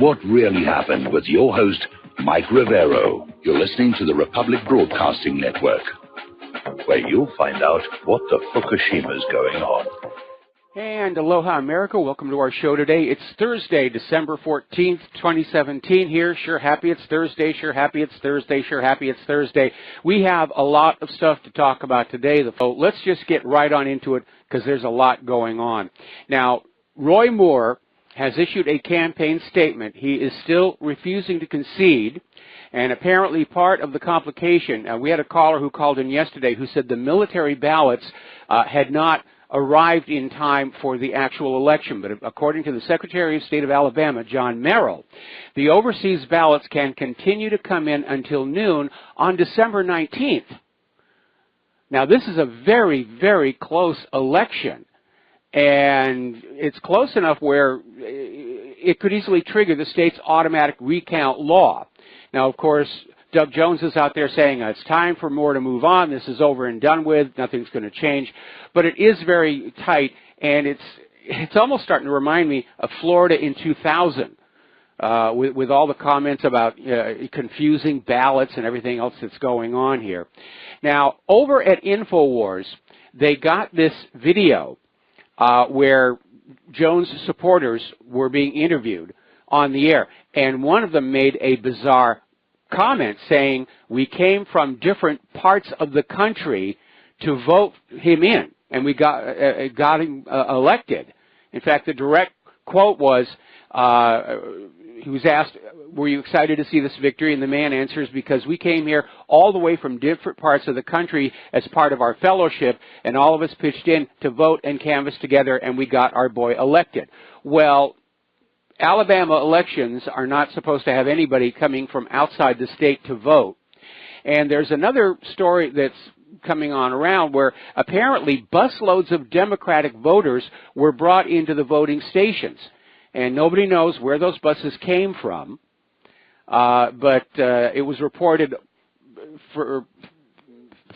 What really happened with your host, Mike Rivero. You're listening to the Republic Broadcasting Network, where you'll find out what the Fukushima's going on. And aloha, America. Welcome to our show today. It's Thursday, December 14th, 2017 here. Sure happy it's Thursday. Sure happy it's Thursday. Sure happy it's Thursday. We have a lot of stuff to talk about today. So let's just get right on into it because there's a lot going on. Now, Roy Moore has issued a campaign statement. He is still refusing to concede. And apparently part of the complication, we had a caller who called in yesterday who said the military ballots had not arrived in time for the actual election. But according to the Secretary of State of Alabama, John Merrill, the overseas ballots can continue to come in until noon on December 19th. Now, this is a very, very close election. And it's close enough where it could easily trigger the state's automatic recount law. Now, of course, Doug Jones is out there saying it's time for Moore to move on. This is over and done with. Nothing's going to change. But it is very tight, and it's almost starting to remind me of Florida in 2000 with all the comments about confusing ballots and everything else that's going on here. Now, over at InfoWars, they got this video where Jones supporters were being interviewed on the air, and one of them made a bizarre comment saying we came from different parts of the country to vote him in, and we got him elected. In fact, the direct quote was, he was asked, were you excited to see this victory? And the man answers, because we came here all the way from different parts of the country as part of our fellowship, and all of us pitched in to vote and canvass together, and we got our boy elected. Well, Alabama elections are not supposed to have anybody coming from outside the state to vote. And there's another story that's coming on around where apparently busloads of Democratic voters were brought into the voting stations. And nobody knows where those buses came from, but it was reported for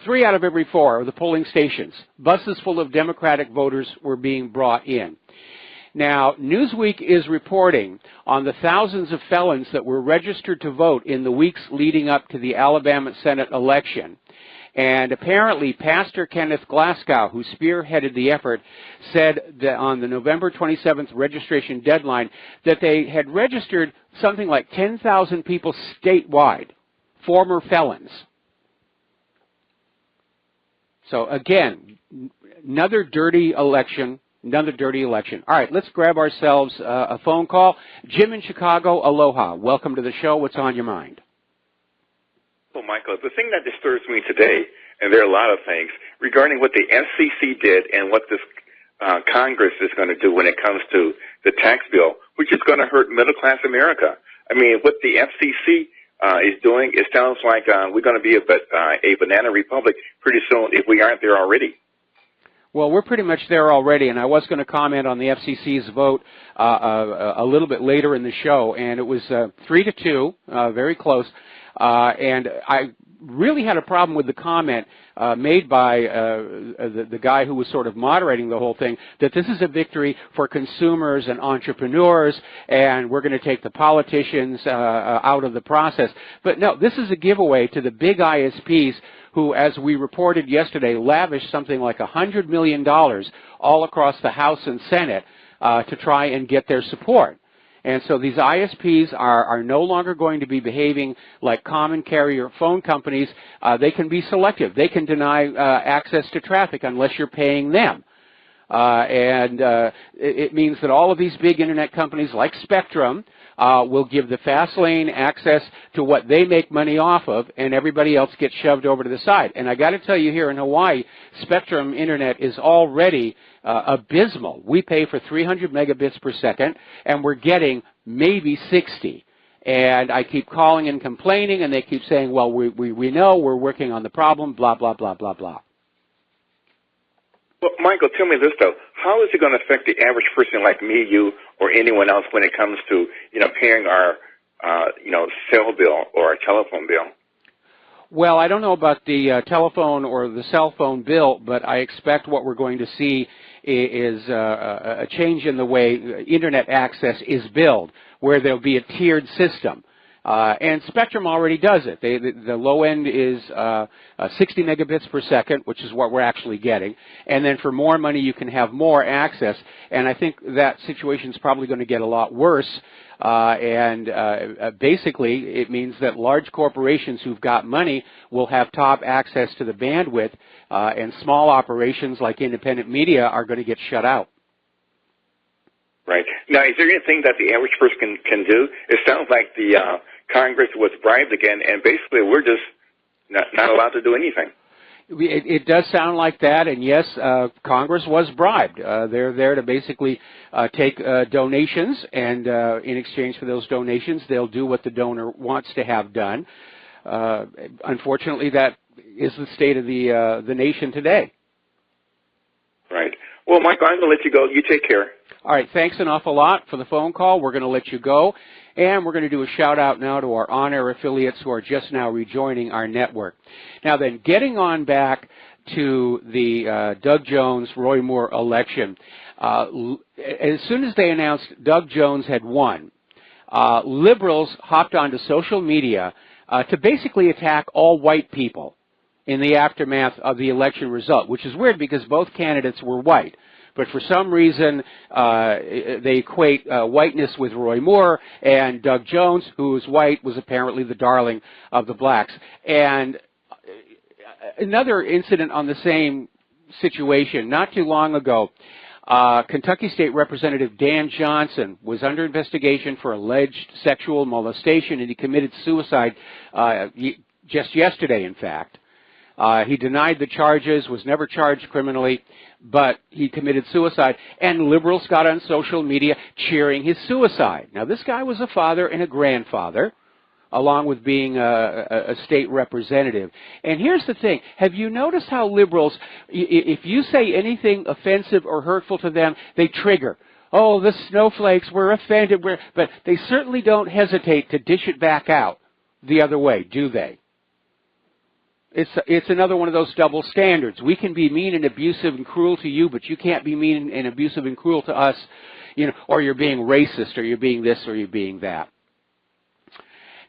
3 out of every 4 of the polling stations, buses full of Democratic voters were being brought in. Now, Newsweek is reporting on the thousands of felons that were registered to vote in the weeks leading up to the Alabama Senate election. And apparently, Pastor Kenneth Glasgow, who spearheaded the effort, said that on the November 27th registration deadline that they had registered something like 10,000 people statewide, former felons. So again, another dirty election. Another dirty election. All right, let's grab ourselves a phone call. Jim in Chicago, aloha. Welcome to the show. What's on your mind? Well, Michael, the thing that disturbs me today, and there are a lot of things, regarding what the FCC did and what this Congress is going to do when it comes to the tax bill, which is going to hurt middle-class America. I mean, what the FCC is doing, it sounds like we're going to be a banana republic pretty soon if we aren't there already. Well, we're pretty much there already, and I was going to comment on the FCC's vote a little bit later in the show, and it was 3-2, very close, and I really had a problem with the comment made by the guy who was sort of moderating the whole thing, that this is a victory for consumers and entrepreneurs, and we're going to take the politicians out of the process. But no, this is a giveaway to the big ISPs who, as we reported yesterday, lavished something like $100 million all across the House and Senate to try and get their support. And so these ISPs are no longer going to be behaving like common carrier phone companies. They can be selective. They can deny access to traffic unless you're paying them. It means that all of these big internet companies like Spectrum will give the fast lane access to what they make money off of, and everybody else gets shoved over to the side. And I got to tell you, here in Hawaii, Spectrum internet is already abysmal. We pay for 300 megabits per second, and we're getting maybe 60. And I keep calling and complaining, and they keep saying, well, we know, we're working on the problem, blah, blah, blah, blah, blah. Well, Michael, tell me this, though. How is it going to affect the average person like me, you, or anyone else when it comes to, paying our, cell bill or our telephone bill? Well, I don't know about the telephone or the cell phone bill, but I expect what we're going to see is a change in the way Internet access is billed, where there'll be a tiered system. And Spectrum already does it. The low end is 60 megabits per second, which is what we're actually getting. And then for more money, you can have more access. And I think that situation is probably going to get a lot worse. Basically, it means that large corporations who've got money will have top access to the bandwidth, and small operations like independent media are going to get shut out. Right. Now, is there anything that the average person can do? It sounds like the Congress was bribed again, and basically we're just not allowed to do anything. It does sound like that, and yes, Congress was bribed. They're there to basically take donations, and in exchange for those donations, they'll do what the donor wants to have done. Unfortunately, that is the state of the nation today. Right. Well, Michael, I'm going to let you go. You take care. All right, thanks an awful lot for the phone call. We're going to let you go, and we're going to do a shout-out now to our on-air affiliates who are just now rejoining our network. Now then, getting on back to the Doug Jones, Roy Moore election, as soon as they announced Doug Jones had won, liberals hopped onto social media to basically attack all white people in the aftermath of the election result, which is weird because both candidates were white. But for some reason, they equate whiteness with Roy Moore, and Doug Jones, who is white, was apparently the darling of the blacks. And another incident on the same situation, not too long ago, Kentucky State Representative Dan Johnson was under investigation for alleged sexual molestation, and he committed suicide just yesterday, in fact. He denied the charges, was never charged criminally, but he committed suicide, and liberals got on social media cheering his suicide. Now, this guy was a father and a grandfather, along with being a state representative. And here's the thing. Have you noticed how liberals, if you say anything offensive or hurtful to them, they trigger? Oh, the snowflakes, we're offended. But they certainly don't hesitate to dish it back out the other way, do they? It's another one of those double standards. We can be mean and abusive and cruel to you, but you can't be mean and abusive and cruel to us, you know, or you're being racist, or you're being this, or you're being that.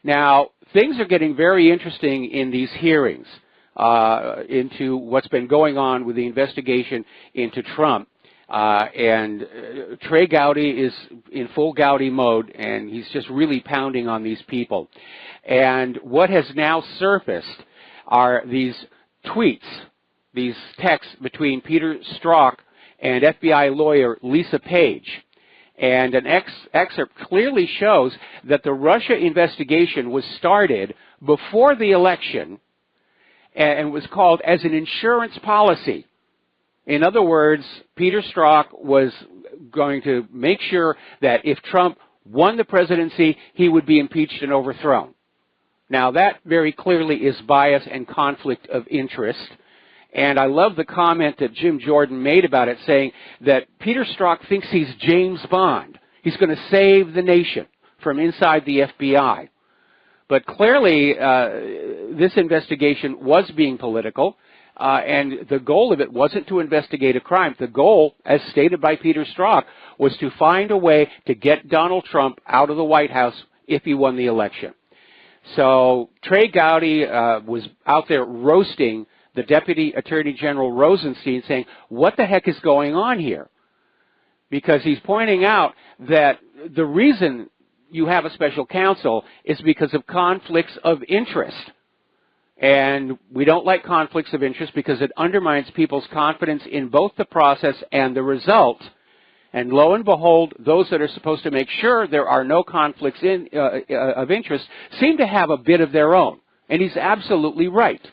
Now, things are getting very interesting in these hearings into what's been going on with the investigation into Trump. And Trey Gowdy is in full Gowdy mode, and he's just really pounding on these people. And what has now surfaced are these tweets, these texts between Peter Strzok and FBI lawyer Lisa Page. And an excerpt clearly shows that the Russia investigation was started before the election and was called as an insurance policy. In other words, Peter Strzok was going to make sure that if Trump won the presidency, he would be impeached and overthrown. Now, that very clearly is bias and conflict of interest. And I love the comment that Jim Jordan made about it, saying that Peter Strzok thinks he's James Bond. He's going to save the nation from inside the FBI. But clearly, this investigation was being political, and the goal of it wasn't to investigate a crime. The goal, as stated by Peter Strzok, was to find a way to get Donald Trump out of the White House if he won the election. So Trey Gowdy was out there roasting the Deputy Attorney General Rosenstein, saying, what the heck is going on here? Because he's pointing out that the reason you have a special counsel is because of conflicts of interest. And we don't like conflicts of interest because it undermines people's confidence in both the process and the result. And lo and behold, those that are supposed to make sure there are no conflicts of interest seem to have a bit of their own. And he's absolutely right.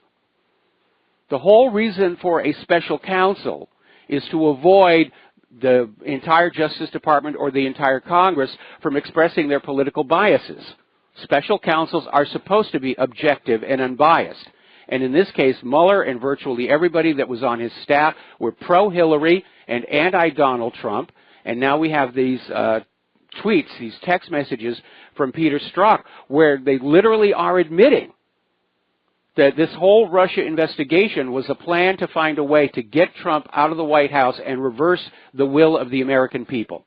The whole reason for a special counsel is to avoid the entire Justice Department or the entire Congress from expressing their political biases. Special counsels are supposed to be objective and unbiased. And in this case, Mueller and virtually everybody that was on his staff were pro-Hillary and anti-Donald Trump. And now we have these tweets, these text messages from Peter Strzok, where they literally are admitting that this whole Russia investigation was a plan to find a way to get Trump out of the White House and reverse the will of the American people.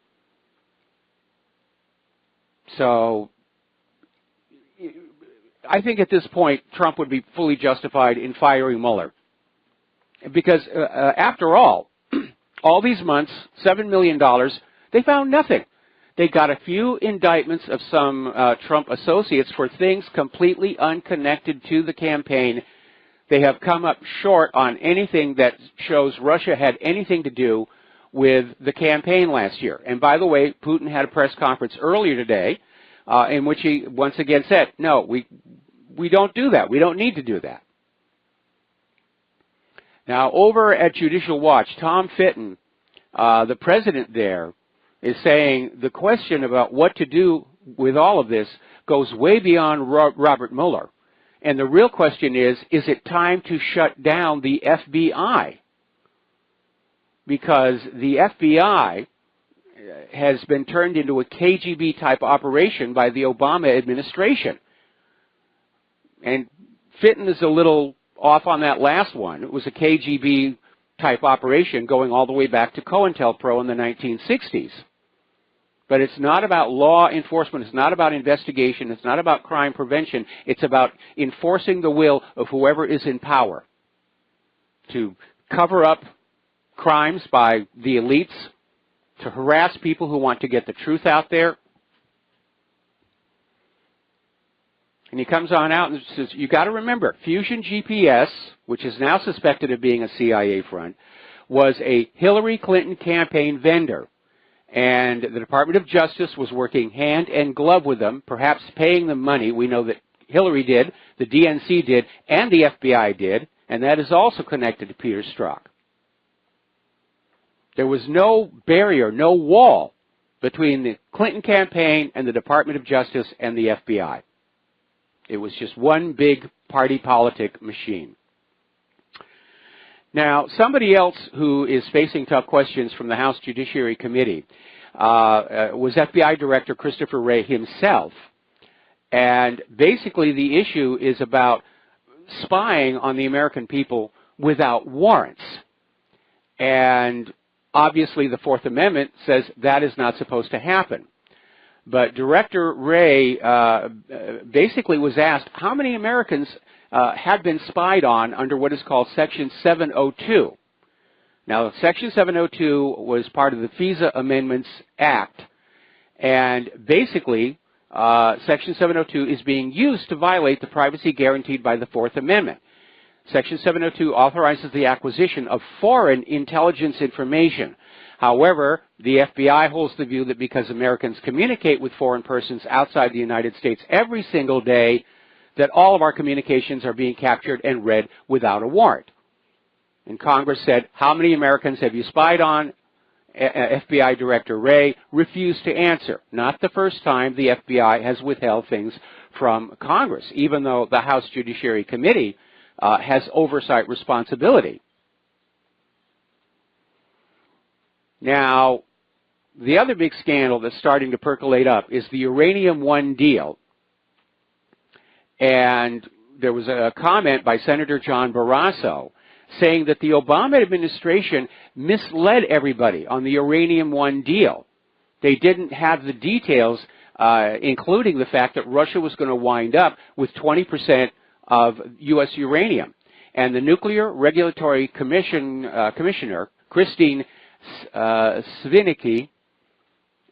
So I think at this point, Trump would be fully justified in firing Mueller. Because after all these months, $7 million, they found nothing. They got a few indictments of some Trump associates for things completely unconnected to the campaign. They have come up short on anything that shows Russia had anything to do with the campaign last year. And by the way, Putin had a press conference earlier today in which he once again said, no, we don't do that. We don't need to do that. Now, over at Judicial Watch, Tom Fitton, the president there, is saying the question about what to do with all of this goes way beyond Robert Mueller. And the real question is it time to shut down the FBI? Because the FBI has been turned into a KGB-type operation by the Obama administration. And Fitton is a little off on that last one. It was a KGB-type operation going all the way back to COINTELPRO in the 1960s. But it's not about law enforcement. It's not about investigation. It's not about crime prevention. It's about enforcing the will of whoever is in power to cover up crimes by the elites, to harass people who want to get the truth out there. And he comes on out and says, you got to remember, Fusion GPS, which is now suspected of being a CIA front, was a Hillary Clinton campaign vendor. And the Department of Justice was working hand and glove with them, perhaps paying them money. We know that Hillary did, the DNC did, and the FBI did, and that is also connected to Peter Strzok. There was no barrier, no wall between the Clinton campaign and the Department of Justice and the FBI. It was just one big party politic machine. Now, somebody else who is facing tough questions from the House Judiciary Committee was FBI Director Christopher Wray himself. And basically the issue is about spying on the American people without warrants. And obviously the Fourth Amendment says that is not supposed to happen. But Director Wray basically was asked how many Americans had been spied on under what is called Section 702. Now, Section 702 was part of the FISA Amendments Act, and basically, Section 702 is being used to violate the privacy guaranteed by the Fourth Amendment. Section 702 authorizes the acquisition of foreign intelligence information. However, the FBI holds the view that because Americans communicate with foreign persons outside the United States every single day, that all of our communications are being captured and read without a warrant. And Congress said, how many Americans have you spied on? FBI Director Wray refused to answer. Not the first time the FBI has withheld things from Congress, even though the House Judiciary Committee has oversight responsibility. Now, the other big scandal that's starting to percolate up is the Uranium One deal. And there was a comment by Senator John Barrasso saying that the Obama administration misled everybody on the Uranium One deal. They didn't have the details, including the fact that Russia was going to wind up with 20% of U.S. uranium. And the Nuclear Regulatory Commissioner, Christine Svinicki,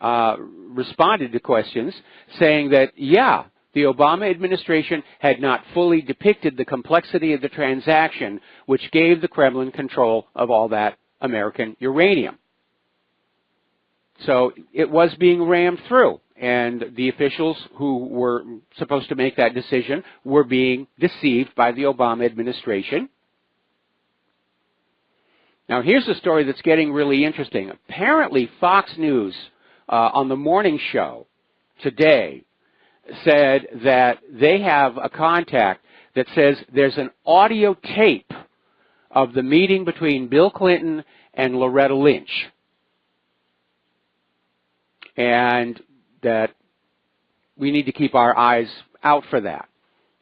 responded to questions saying that, yeah, the Obama administration had not fully depicted the complexity of the transaction, which gave the Kremlin control of all that American uranium. So it was being rammed through, and the officials who were supposed to make that decision were being deceived by the Obama administration. Now, here's a story that's getting really interesting. Apparently, Fox News on the morning show today said that they have a contact that says there's an audio tape of the meeting between Bill Clinton and Loretta Lynch, and that we need to keep our eyes out for that.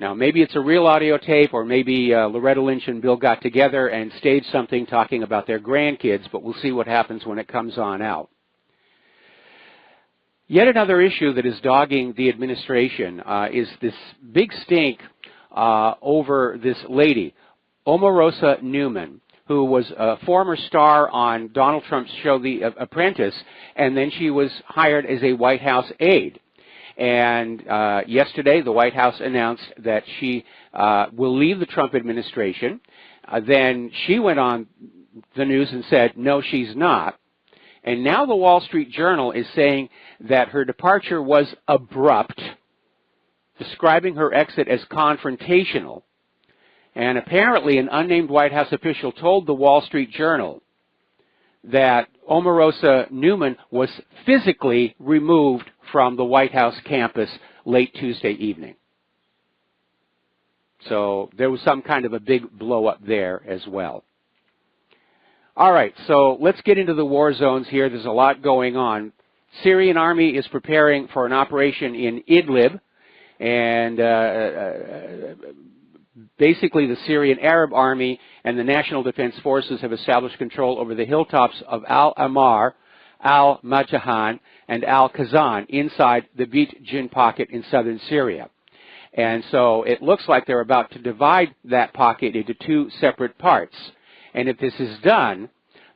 Now, maybe it's a real audio tape, or maybe Loretta Lynch and Bill got together and staged something talking about their grandkids, but we'll see what happens when it comes on out. Yet another issue that is dogging the administration is this big stink over this lady, Omarosa Newman, who was a former star on Donald Trump's show The Apprentice, and then she was hired as a White House aide. And yesterday, the White House announced that she will leave the Trump administration. Then she went on the news and said, no, she's not. And now the Wall Street Journal is saying that her departure was abrupt, describing her exit as confrontational. And apparently an unnamed White House official told the Wall Street Journal that Omarosa Newman was physically removed from the White House campus late Tuesday evening. So there was some kind of a big blow up there as well. All right, so let's get into the war zones here. There's a lot going on. Syrian army is preparing for an operation in Idlib, and basically the Syrian Arab Army and the National Defense Forces have established control over the hilltops of Al-Amar, Al-Majahan, and Al-Kazan inside the Beit Jin pocket in southern Syria. And so it looks like they're about to divide that pocket into two separate parts. And if this is done,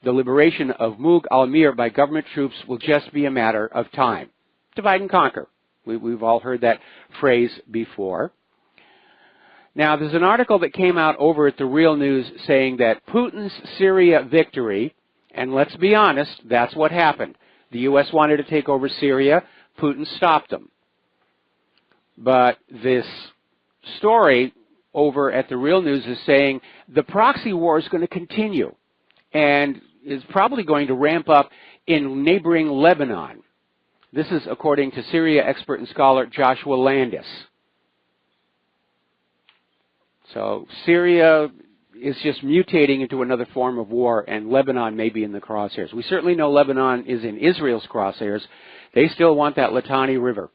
the liberation of Mug al-Mir by government troops will just be a matter of time. Divide and conquer. We've all heard that phrase before. Now, there's an article that came out over at the Real News saying that Putin's Syria victory, and let's be honest, that's what happened. The U.S. wanted to take over Syria. Putin stopped them. But this story over at the Real News is saying the proxy war is going to continue and is probably going to ramp up in neighboring Lebanon. This is according to Syria expert and scholar Joshua Landis. So Syria is just mutating into another form of war, and Lebanon may be in the crosshairs. We certainly know Lebanon is in Israel's crosshairs. They still want that Litani River.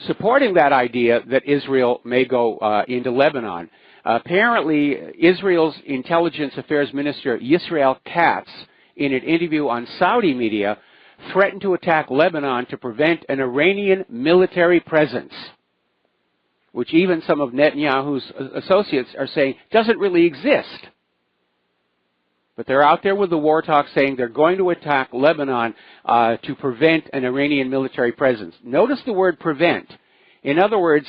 Supporting that idea that Israel may go into Lebanon, apparently Israel's Intelligence Affairs Minister Yisrael Katz, in an interview on Saudi media, threatened to attack Lebanon to prevent an Iranian military presence, which even some of Netanyahu's associates are saying doesn't really exist. But they're out there with the war talk saying they're going to attack Lebanon to prevent an Iranian military presence. Notice the word prevent. In other words,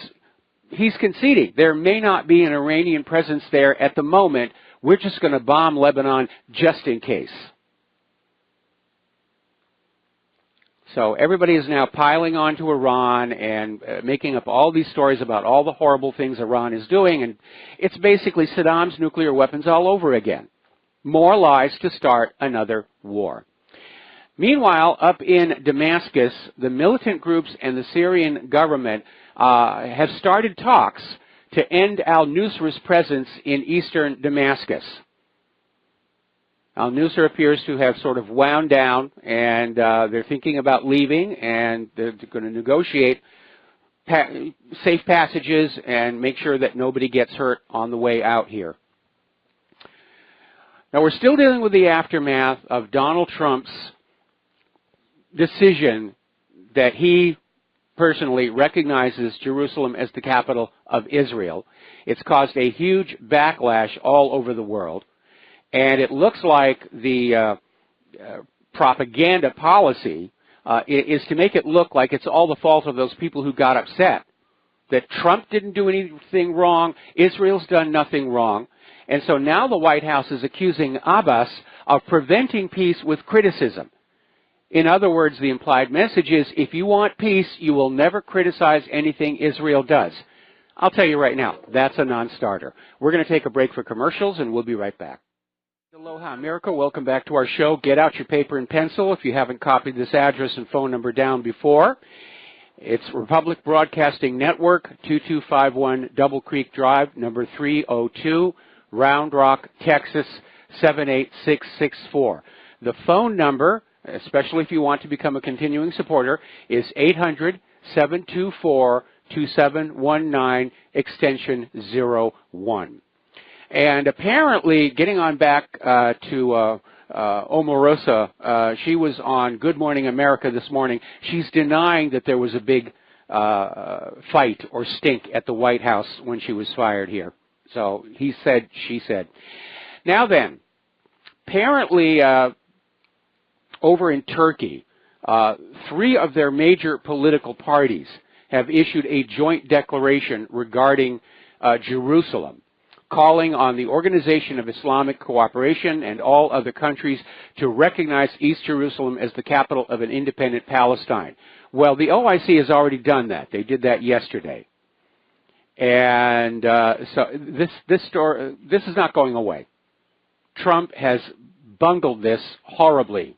he's conceding there may not be an Iranian presence there at the moment. We're just going to bomb Lebanon just in case. So everybody is now piling onto Iran and making up all these stories about all the horrible things Iran is doing, and it's basically Saddam's nuclear weapons all over again. More lies to start another war. Meanwhile, up in Damascus, the militant groups and the Syrian government have started talks to end al-Nusra's presence in eastern Damascus. Al-Nusra appears to have sort of wound down, and they're thinking about leaving, and they're going to negotiate safe passages and make sure that nobody gets hurt on the way out here. Now, we're still dealing with the aftermath of Donald Trump's decision that he personally recognizes Jerusalem as the capital of Israel. It's caused a huge backlash all over the world. And it looks like the propaganda policy is to make it look like it's all the fault of those people who got upset. That Trump didn't do anything wrong, Israel's done nothing wrong. And so now the White House is accusing Abbas of preventing peace with criticism. In other words, the implied message is, if you want peace, you will never criticize anything Israel does. I'll tell you right now, that's a non-starter. We're going to take a break for commercials, and we'll be right back. Aloha America, welcome back to our show. Get out your paper and pencil if you haven't copied this address and phone number down before. It's Republic Broadcasting Network, 2251 Double Creek Drive, number 302, Round Rock, Texas, 78664. The phone number, especially if you want to become a continuing supporter, is 800-724-27 2719 extension 01. And apparently, getting on back to Omarosa, she was on Good Morning America this morning. She's denying that there was a big fight or stink at the White House when she was fired here. So he said, she said. Now then, apparently over in Turkey, 3 of their major political parties have issued a joint declaration regarding Jerusalem, calling on the Organization of Islamic Cooperation and all other countries to recognize East Jerusalem as the capital of an independent Palestine. Well, the OIC has already done that. They did that yesterday. And so this is not going away. Trump has bungled this horribly.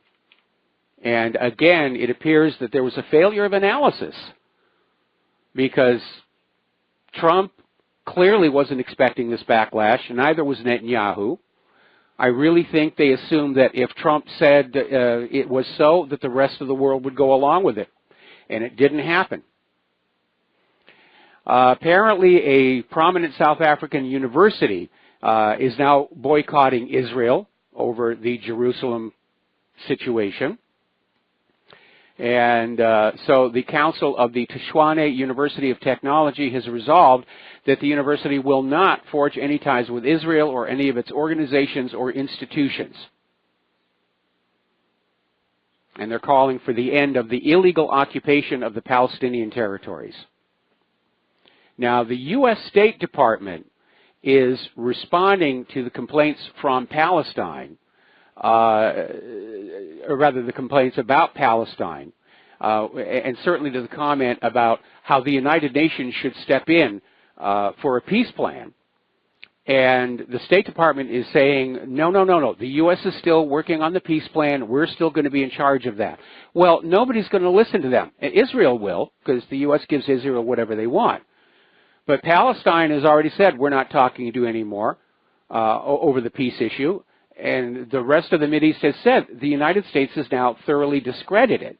And again, it appears that there was a failure of analysis because Trump clearly wasn't expecting this backlash, and neither was Netanyahu. I really think they assumed that if Trump said it was so, that the rest of the world would go along with it. And it didn't happen. Apparently, a prominent South African university is now boycotting Israel over the Jerusalem situation. And so the Council of the Tshwane University of Technology has resolved that the university will not forge any ties with Israel or any of its organizations or institutions. And they're calling for the end of the illegal occupation of the Palestinian territories. Now, the U.S. State Department is responding to the complaints from Palestine, or rather the complaints about Palestine, and certainly to the comment about how the United Nations should step in for a peace plan. And the State Department is saying, no, no, no, no. The U.S. is still working on the peace plan. We're still going to be in charge of that. Well, nobody's going to listen to them. Israel will, because the U.S. gives Israel whatever they want. But Palestine has already said, we're not talking to you anymore over the peace issue. And the rest of the Mideast has said the United States is now thoroughly discredited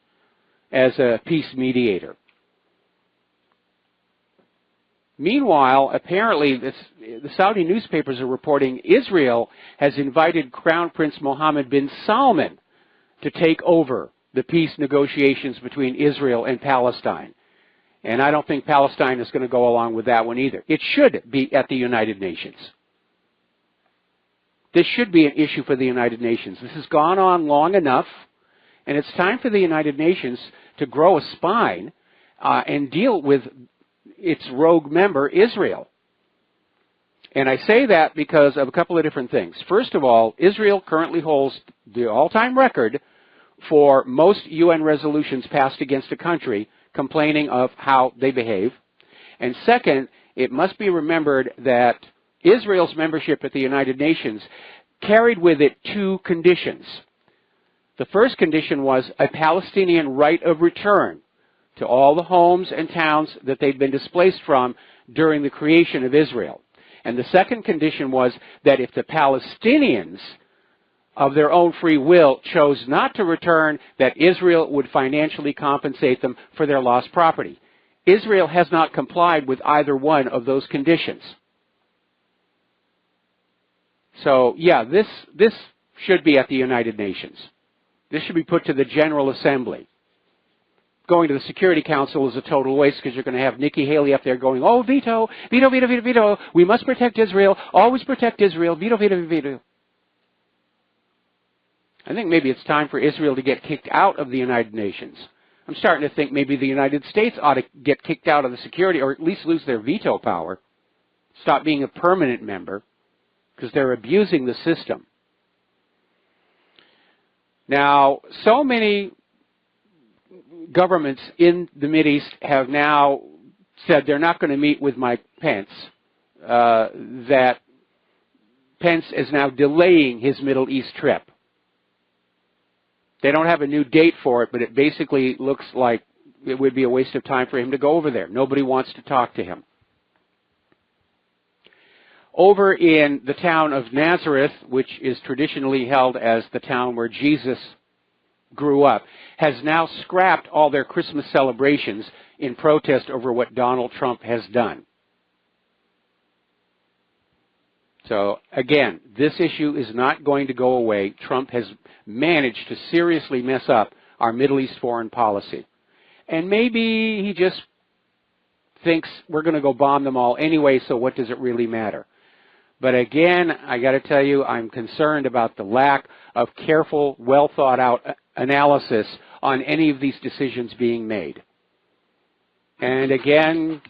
as a peace mediator. Meanwhile, apparently, the Saudi newspapers are reporting Israel has invited Crown Prince Mohammed bin Salman to take over the peace negotiations between Israel and Palestine. And I don't think Palestine is going to go along with that one either. It should be at the United Nations. This should be an issue for the United Nations. This has gone on long enough, and it's time for the United Nations to grow a spine and deal with its rogue member, Israel. And I say that because of a couple of different things. First of all, Israel currently holds the all-time record for most UN resolutions passed against a country complaining of how they behave. And second, it must be remembered that Israel's membership at the United Nations carried with it 2 conditions. The first condition was a Palestinian right of return to all the homes and towns that they'd been displaced from during the creation of Israel. And the second condition was that if the Palestinians of their own free will chose not to return, that Israel would financially compensate them for their lost property. Israel has not complied with either one of those conditions. So, yeah, this should be at the United Nations. This should be put to the General Assembly. Going to the Security Council is a total waste because you're going to have Nikki Haley up there going, oh, veto, veto, veto, veto, veto. We must protect Israel. Always protect Israel. Veto, veto, veto. I think maybe it's time for Israel to get kicked out of the United Nations. I'm starting to think maybe the United States ought to get kicked out of the security, or at least lose their veto power. Stop being a permanent member, because they're abusing the system. Now, so many governments in the Mideast have now said they're not going to meet with Mike Pence, that Pence is now delaying his Middle East trip. They don't have a new date for it, but it basically looks like it would be a waste of time for him to go over there. Nobody wants to talk to him. Over in the town of Nazareth, which is traditionally held as the town where Jesus grew up, has now scrapped all their Christmas celebrations in protest over what Donald Trump has done. So, again, this issue is not going to go away. Trump has managed to seriously mess up our Middle East foreign policy. And maybe he just thinks we're going to go bomb them all anyway, so what does it really matter? But again, I got to tell you, I'm concerned about the lack of careful, well-thought-out analysis on any of these decisions being made. And again,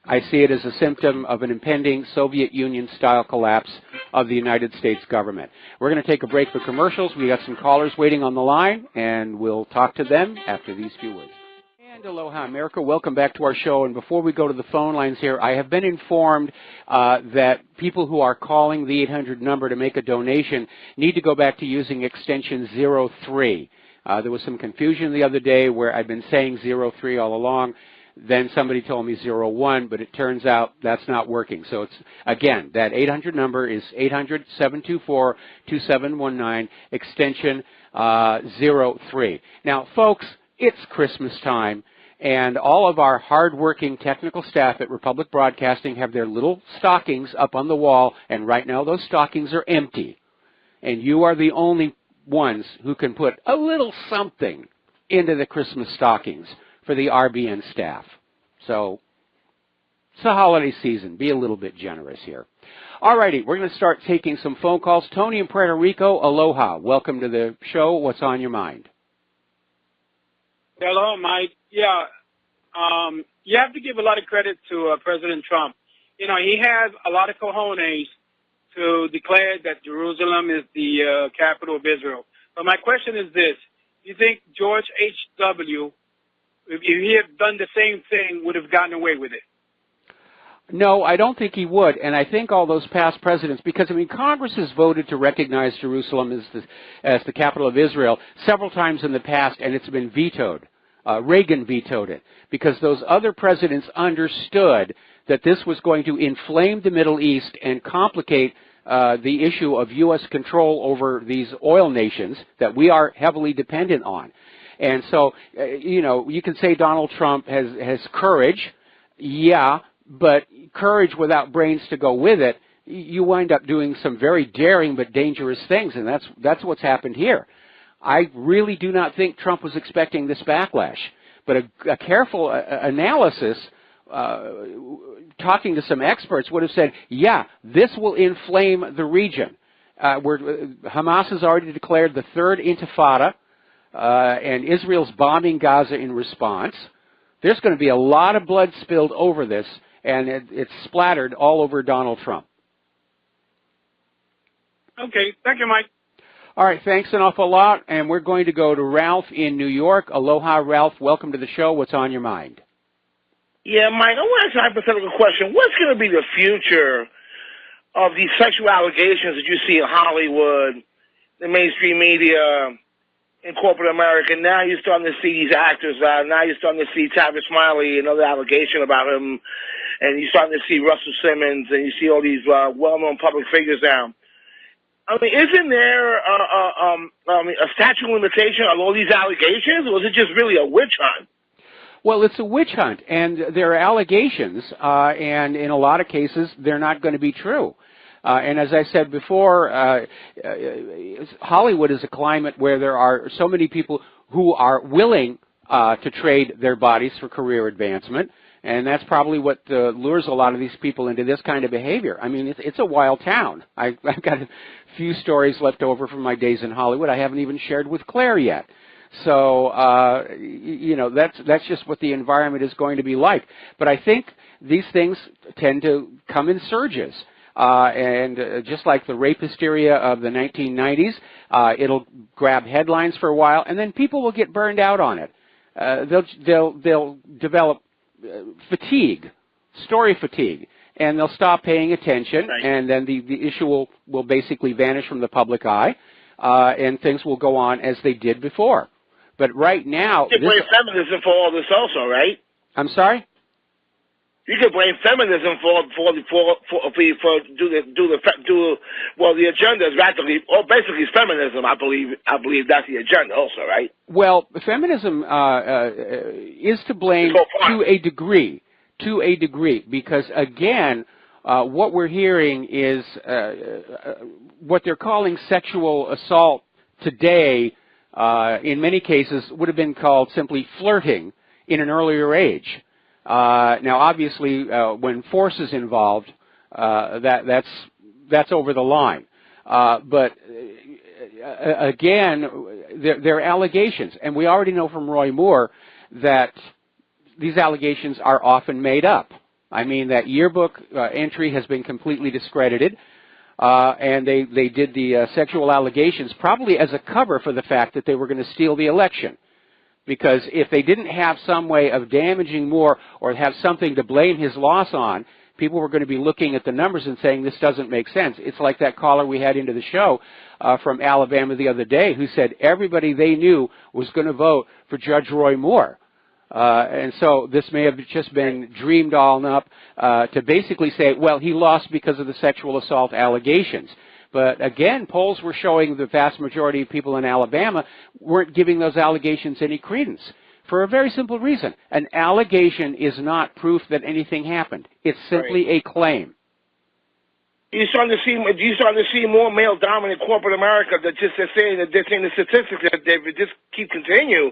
I see it as a symptom of an impending Soviet Union-style collapse of the United States government. We're going to take a break for commercials. We got some callers waiting on the line, and we'll talk to them after these few words. And aloha, America. Welcome back to our show. And before we go to the phone lines here, I have been informed that people who are calling the 800 number to make a donation need to go back to using extension 03. There was some confusion the other day where I've been saying 03 all along. Then somebody told me 01, but it turns out that's not working. So it's, again, that 800 number is 800-724-2719, extension 03. Now, folks, it's Christmas time, and all of our hard-working technical staff at Republic Broadcasting have their little stockings up on the wall, and right now those stockings are empty. And you are the only ones who can put a little something into the Christmas stockings for the RBN staff. So it's the holiday season. Be a little bit generous here. All righty, we're going to start taking some phone calls. Tony in Puerto Rico, aloha. Welcome to the show. What's on your mind? Hello, Mike. Yeah, you have to give a lot of credit to President Trump. You know, he has a lot of cojones to declare that Jerusalem is the capital of Israel. But my question is this. Do you think George H.W., if he had done the same thing, would have gotten away with it? No, I don't think he would, and I think all those past presidents, because, I mean, Congress has voted to recognize Jerusalem as the capital of Israel several times in the past, and it's been vetoed. Reagan vetoed it, because those other presidents understood that this was going to inflame the Middle East and complicate the issue of U.S. control over these oil nations that we are heavily dependent on. And so, you know, you can say Donald Trump has courage, yeah, but courage without brains to go with it, you wind up doing some very daring but dangerous things, and that's what's happened here. I really do not think Trump was expecting this backlash, but a careful analysis, talking to some experts, would have said, yeah, this will inflame the region. Hamas has already declared the third intifada, and Israel's bombing Gaza in response. There's going to be a lot of blood spilled over this, and it's splattered all over Donald Trump. Okay. Thank you, Mike. All right. Thanks an awful lot. And we're going to go to Ralph in New York. Aloha, Ralph. Welcome to the show. What's on your mind? Yeah, Mike, I want to ask a hypothetical question. What's going to be the future of these sexual allegations that you see in Hollywood, the mainstream media, in corporate America? Now you're starting to see these actors. Now you're starting to see Tavis Smiley, another allegation about him, and you're starting to see Russell Simmons, and you see all these well-known public figures now. I mean, isn't there a statute of limitation on all these allegations, or is it just really a witch hunt? Well, it's a witch hunt, and there are allegations, and in a lot of cases, they're not going to be true. And as I said before, Hollywood is a climate where there are so many people who are willing to trade their bodies for career advancement, and that's probably what lures a lot of these people into this kind of behavior. I mean, it's a wild town. I've got a few stories left over from my days in Hollywood I haven't even shared with Claire yet. So, you know, that's just what the environment is going to be like. But I think these things tend to come in surges. And just like the rape hysteria of the 1990s, it'll grab headlines for a while, and then people will get burned out on it. They'll develop fatigue, story fatigue, and they'll stop paying attention, right. And then the issue will basically vanish from the public eye, and things will go on as they did before. But right now, you blame feminism for all this also, right? I'm sorry? You could blame feminism for the agenda is radically, or basically it's feminism. I believe that's the agenda also, right? Well, feminism is to blame to a degree, because again, what we're hearing is what they're calling sexual assault today. In many cases, would have been called simply flirting in an earlier age. Now, obviously, when force is involved, that's over the line. But again, there are allegations, and we already know from Roy Moore that these allegations are often made up. I mean, that yearbook entry has been completely discredited, and they did the sexual allegations probably as a cover for the fact that they were going to steal the election. Because if they didn't have some way of damaging Moore or have something to blame his loss on, people were going to be looking at the numbers and saying this doesn't make sense. It's like that caller we had into the show from Alabama the other day who said everybody they knew was going to vote for Judge Roy Moore. And so this may have just been dreamed all up to basically say, well, he lost because of the sexual assault allegations. But again, polls were showing the vast majority of people in Alabama weren't giving those allegations any credence for a very simple reason. An allegation is not proof that anything happened. It's simply a claim. You're starting to see more male-dominant corporate America that they're saying the statistics that they just keep continue.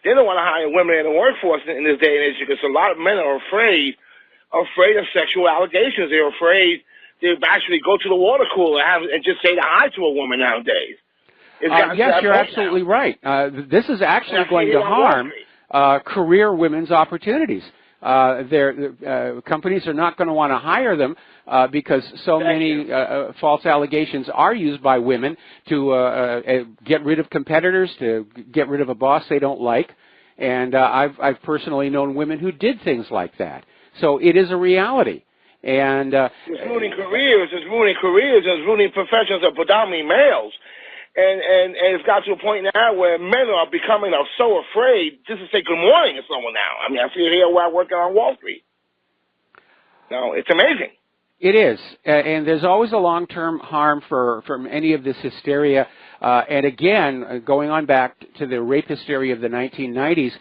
They don't want to hire women in the workforce in this day and age because a lot of men are afraid of sexual allegations. They're afraid to actually go to the water cooler and just say hi to a woman nowadays. Yes, you're absolutely right. This is actually going to harm career women's opportunities. Companies are not going to want to hire them because so many false allegations are used by women to get rid of competitors, to get rid of a boss they don't like. And I've personally known women who did things like that. So it is a reality. And it's ruining careers, it's ruining professions of predominantly males. And it's got to a point now where men are becoming so afraid just to say good morning to someone now. I mean, I see it here where I work on Wall Street. No, it's amazing. It is, and there's always a long-term harm from any of this hysteria. And again, going on back to the rape hysteria of the 1990s,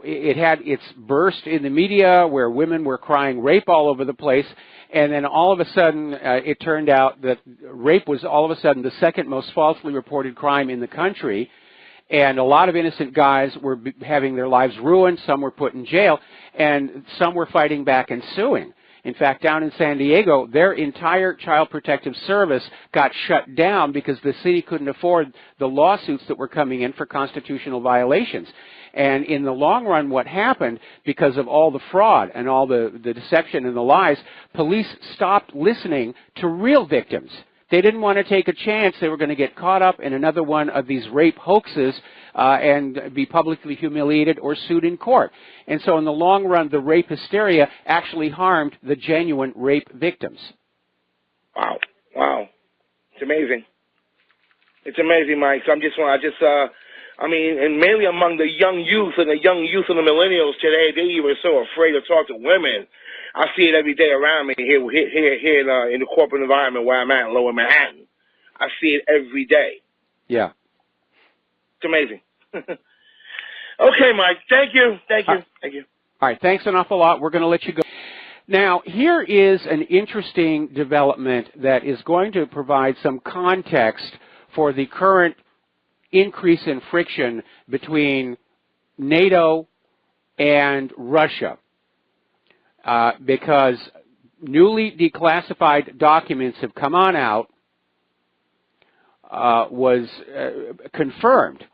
it had its burst in the media where women were crying rape all over the place, and then all of a sudden it turned out that rape was all of a sudden the second most falsely reported crime in the country, and a lot of innocent guys were having their lives ruined, some were put in jail, and some were fighting back and suing. In fact, down in San Diego, their entire Child Protective Service got shut down because the city couldn't afford the lawsuits that were coming in for constitutional violations. And in the long run, what happened, because of all the fraud and all the deception and the lies, police stopped listening to real victims. They didn't want to take a chance they were going to get caught up in another one of these rape hoaxes and be publicly humiliated or sued in court. And so in the long run, the rape hysteria actually harmed the genuine rape victims. Wow. Wow. It's amazing. It's amazing, Mike. So I mean, and mainly among the young youth and the millennials today, they even so afraid to talk to women. I see it every day around me here in the corporate environment where I'm at in Lower Manhattan. I see it every day. Yeah. It's amazing. Okay, Mike. Thank you. Thank you. Thank you. All right. Thanks an awful lot. We're going to let you go. Now, here is an interesting development that is going to provide some context for the current increase in friction between NATO and Russia. Because newly declassified documents have come on out, was confirmed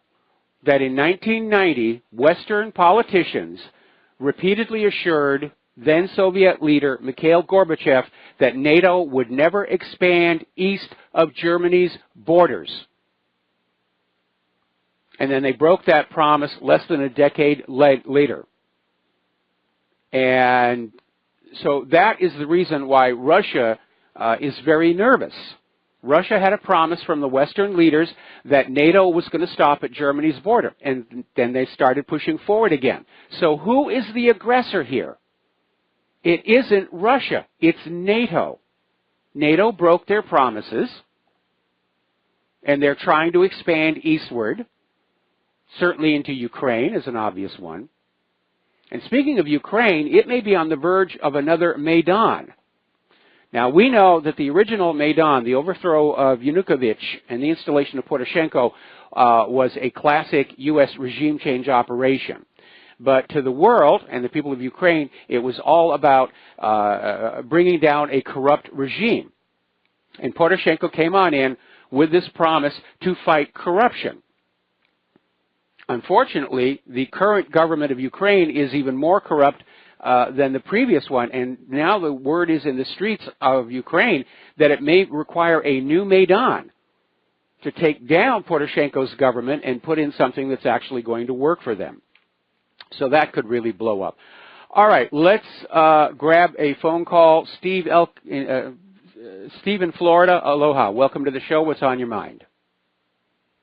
that in 1990, Western politicians repeatedly assured then Soviet leader Mikhail Gorbachev that NATO would never expand east of Germany's borders. And then they broke that promise less than a decade later. And so that is the reason why Russia is very nervous. Russia had a promise from the Western leaders that NATO was going to stop at Germany's border, and then they started pushing forward again. So who is the aggressor here? It isn't Russia. It's NATO. NATO broke their promises, and they're trying to expand eastward, certainly into Ukraine is an obvious one. And speaking of Ukraine, it may be on the verge of another Maidan. Now, we know that the original Maidan, the overthrow of Yanukovych and the installation of Poroshenko, was a classic U.S. regime change operation. But to the world and the people of Ukraine, it was all about bringing down a corrupt regime. And Poroshenko came on in with this promise to fight corruption. Unfortunately, the current government of Ukraine is even more corrupt than the previous one, and now the word is in the streets of Ukraine that it may require a new Maidan to take down Poroshenko's government and put in something that's actually going to work for them. So that could really blow up. All right, let's grab a phone call. Steve in Florida, aloha. Welcome to the show. What's on your mind?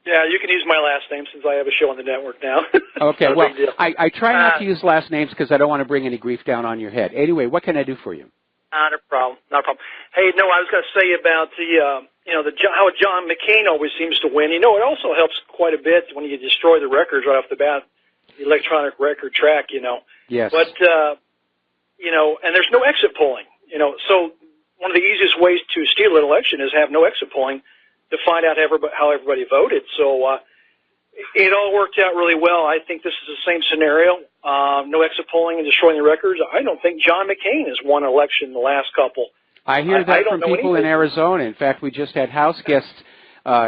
Yeah, you can use my last name since I have a show on the network now. Okay, well, I try not to use last names because I don't want to bring any grief down on your head. Anyway, what can I do for you? Not a problem. Not a problem. Hey, no, I was going to say about how John McCain always seems to win. It also helps quite a bit when you destroy the records right off the bat, the electronic record track, Yes. But, and there's no exit polling, So one of the easiest ways to steal an election is have no exit polling to find out how everybody voted. So it all worked out really well. I think this is the same scenario. No exit polling and destroying the records. I don't think John McCain has won an election the last couple. I hear that from people in Arizona. In fact, we just had house guests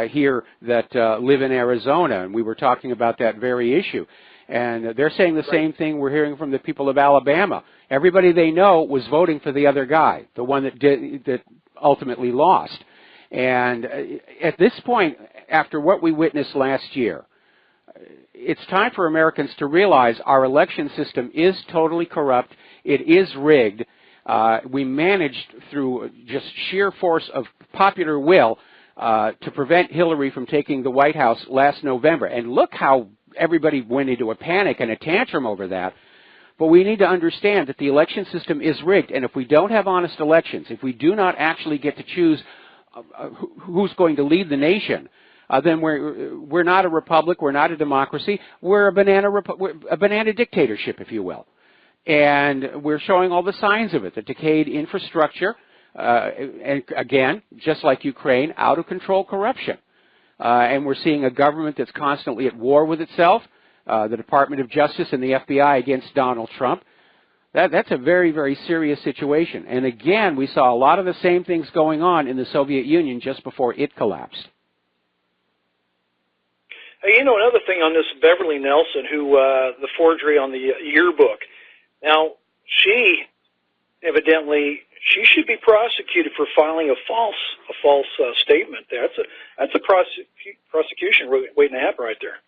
here that live in Arizona, and we were talking about that very issue. And they're saying the same thing we're hearing from the people of Alabama. Everybody they know was voting for the other guy, the one that ultimately lost. And at this point, after what we witnessed last year, it's time for Americans to realize our election system is totally corrupt. It is rigged. We managed through just sheer force of popular will to prevent Hillary from taking the White House last November. And look how everybody went into a panic and a tantrum over that. But we need to understand that the election system is rigged. And if we don't have honest elections, if we do not actually get to choose who's going to lead the nation, then we're not a republic, we're not a democracy, we're a banana dictatorship, if you will. And we're showing all the signs of it, the decayed infrastructure, and again, just like Ukraine, out of control corruption. And we're seeing a government that's constantly at war with itself, the Department of Justice and the FBI against Donald Trump. That's a very, very serious situation. And again, we saw a lot of the same things going on in the Soviet Union just before it collapsed. Hey, another thing on this Beverly Nelson, who the forgery on the yearbook. Now, she should be prosecuted for filing a false statement. That's a prosecution waiting to happen right there.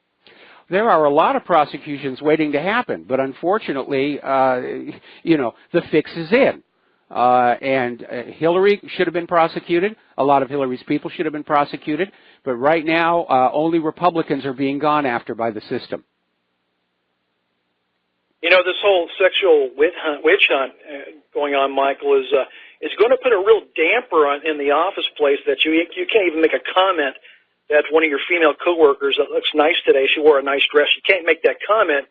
There are a lot of prosecutions waiting to happen, but unfortunately, the fix is in. And Hillary should have been prosecuted. A lot of Hillary's people should have been prosecuted. But right now, only Republicans are being gone after by the system. This whole sexual witch hunt going on, Michael, is going to put a real damper in the office place that you can't even make a comment that one of your female coworkers that looks nice today, she wore a nice dress. You can't make that comment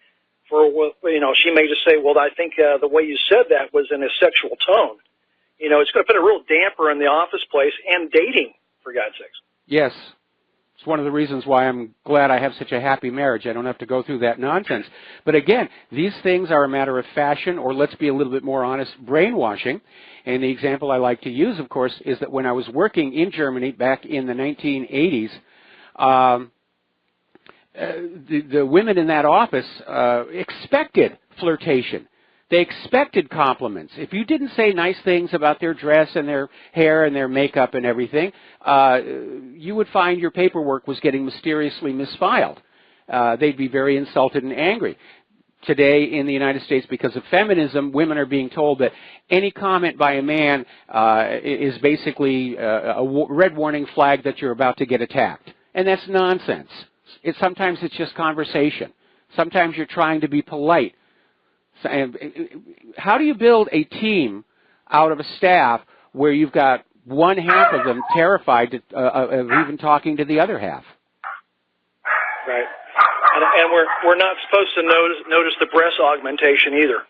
she may just say, well, I think the way you said that was in a sexual tone. It's going to put a real damper in the office place and dating, for God's sakes. Yes. It's one of the reasons why I'm glad I have such a happy marriage. I don't have to go through that nonsense. But again, these things are a matter of fashion, or let's be a little bit more honest, brainwashing. And the example I like to use, of course, is that when I was working in Germany back in the 1980s, the women in that office expected flirtation. They expected compliments. If you didn't say nice things about their dress and their hair and their makeup and everything, you would find your paperwork was getting mysteriously misfiled. They'd be very insulted and angry. Today in the United States, because of feminism, women are being told that any comment by a man is basically a red warning flag that you're about to get attacked. And that's nonsense. Sometimes it's just conversation. Sometimes you're trying to be polite. And how do you build a team out of a staff where you've got one half of them terrified of even talking to the other half? Right. And we're not supposed to notice the breast augmentation either.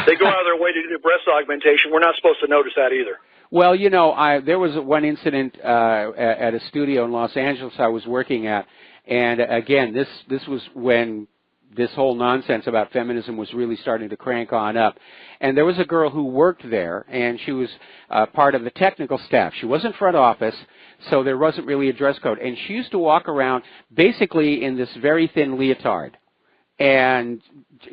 They go out of their way to do the breast augmentation. We're not supposed to notice that either. Well, you know, there was one incident at a studio in Los Angeles I was working at, and again, this was when this whole nonsense about feminism was really starting to crank on up. And there was a girl who worked there, and she was part of the technical staff. She wasn't front office, so there wasn't really a dress code. And she used to walk around basically in this very thin leotard and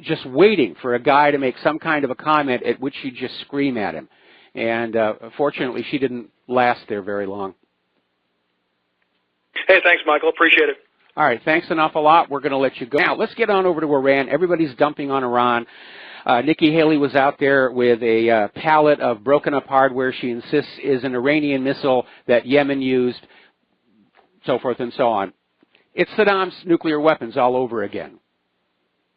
just waiting for a guy to make some kind of a comment at which she'd just scream at him. And fortunately, she didn't last there very long. Hey, thanks, Michael. Appreciate it. All right, thanks an awful lot. We're going to let you go. Now, let's get on over to Iran. Everybody's dumping on Iran. Nikki Haley was out there with a pallet of broken-up hardware she insists is an Iranian missile that Yemen used, so forth and so on. It's Saddam's nuclear weapons all over again.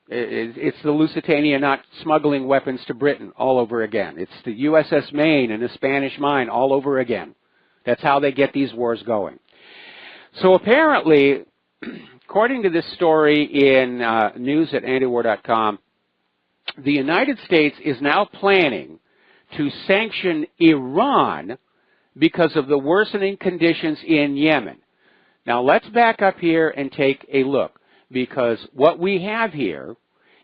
It's the Lusitania not smuggling weapons to Britain all over again. It's the USS Maine and the Spanish mine all over again. That's how they get these wars going. So apparently, according to this story in news at antiwar.com, the United States is now planning to sanction Iran because of the worsening conditions in Yemen. Now, let's back up here and take a look, because what we have here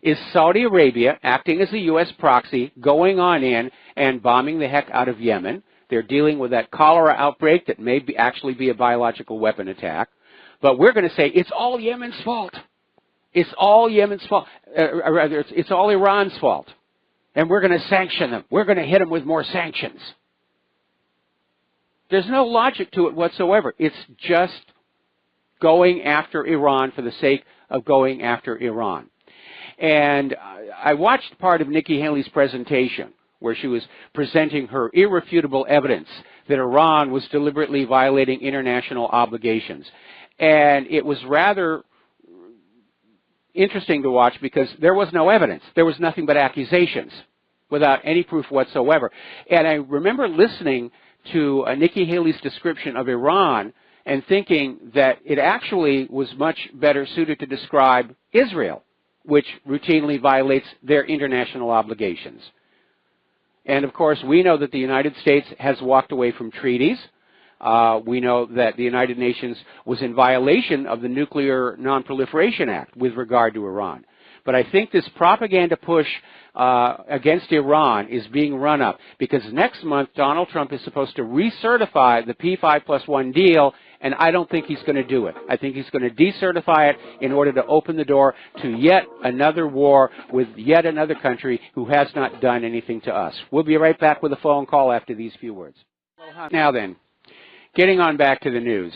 is Saudi Arabia acting as a U.S. proxy, going on in and bombing the heck out of Yemen. They're dealing with that cholera outbreak that may actually be a biological weapon attack. But we're going to say it's all Yemen's fault. It's all Yemen's fault. Rather, it's all Iran's fault. And we're going to sanction them. We're going to hit them with more sanctions. There's no logic to it whatsoever. It's just going after Iran for the sake of going after Iran. And I watched part of Nikki Haley's presentation where she was presenting her irrefutable evidence that Iran was deliberately violating international obligations. And it was rather interesting to watch because there was no evidence. There was nothing but accusations without any proof whatsoever. And I remember listening to Nikki Haley's description of Iran and thinking that it actually was much better suited to describe Israel, which routinely violates their international obligations. And, of course, we know that the United States has walked away from treaties. We know that the United Nations was in violation of the Nuclear Non-Proliferation Act with regard to Iran. But I think this propaganda push against Iran is being run up because next month Donald Trump is supposed to recertify the P5+1 deal, and I don't think he's going to do it. I think he's going to decertify it in order to open the door to yet another war with yet another country who has not done anything to us. We'll be right back with a phone call after these few words. Now then, getting on back to the news.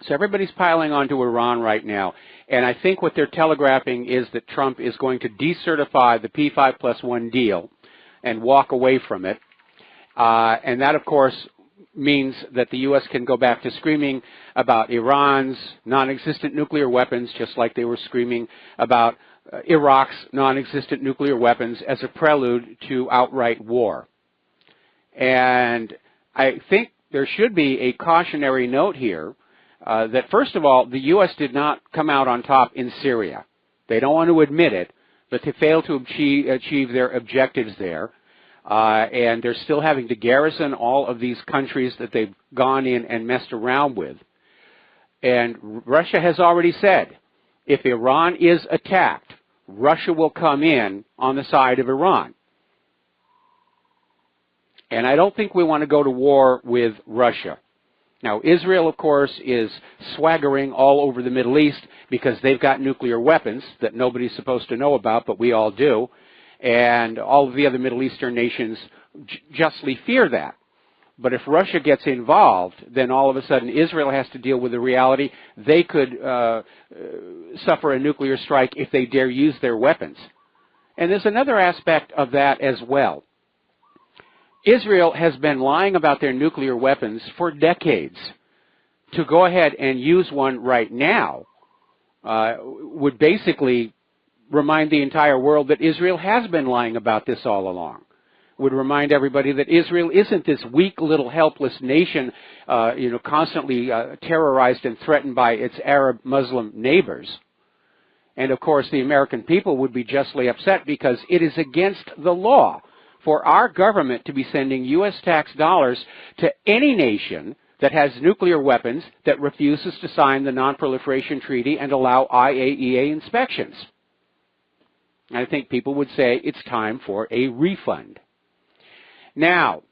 So everybody's piling onto Iran right now, and I think what they're telegraphing is that Trump is going to decertify the P5+1 deal and walk away from it. And that, of course, means that the U.S. can go back to screaming about Iran's non-existent nuclear weapons, just like they were screaming about Iraq's non-existent nuclear weapons as a prelude to outright war. And I think there should be a cautionary note here that, first of all, the U.S. did not come out on top in Syria. They don't want to admit it, but they failed to achieve their objectives there. And they're still having to garrison all of these countries that they've gone in and messed around with. And Russia has already said, if Iran is attacked, Russia will come in on the side of Iran. And I don't think we want to go to war with Russia. Now, Israel, of course, is swaggering all over the Middle East because they've got nuclear weapons that nobody's supposed to know about, but we all do. And all of the other Middle Eastern nations justly fear that. But if Russia gets involved, then all of a sudden Israel has to deal with the reality they could suffer a nuclear strike if they dare use their weapons. And there's another aspect of that as well. Israel has been lying about their nuclear weapons for decades. To go ahead and use one right now would basically remind the entire world that Israel has been lying about this all along. Would remind everybody that Israel isn't this weak little helpless nation, constantly terrorized and threatened by its Arab Muslim neighbors. And of course, the American people would be justly upset because it is against the law for our government to be sending U.S. tax dollars to any nation that has nuclear weapons that refuses to sign the Non-Proliferation Treaty and allow IAEA inspections. I think people would say it's time for a refund. Now,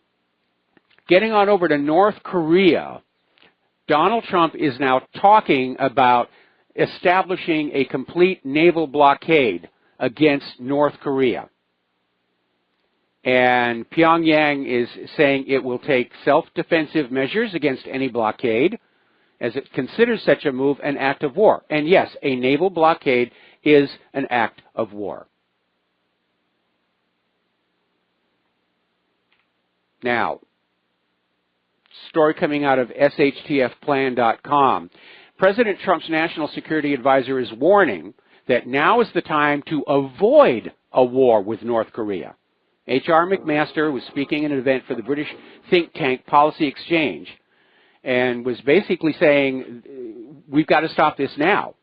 getting on over to North Korea, Donald Trump is now talking about establishing a complete naval blockade against North Korea. And Pyongyang is saying it will take self-defensive measures against any blockade, as it considers such a move an act of war. And yes, a naval blockade is an act of war. Now, story coming out of shtfplan.com. President Trump's national security advisor is warning that now is the time to avoid a war with North Korea. H.R. McMaster was speaking at an event for the British think tank Policy Exchange and was basically saying, we've got to stop this now.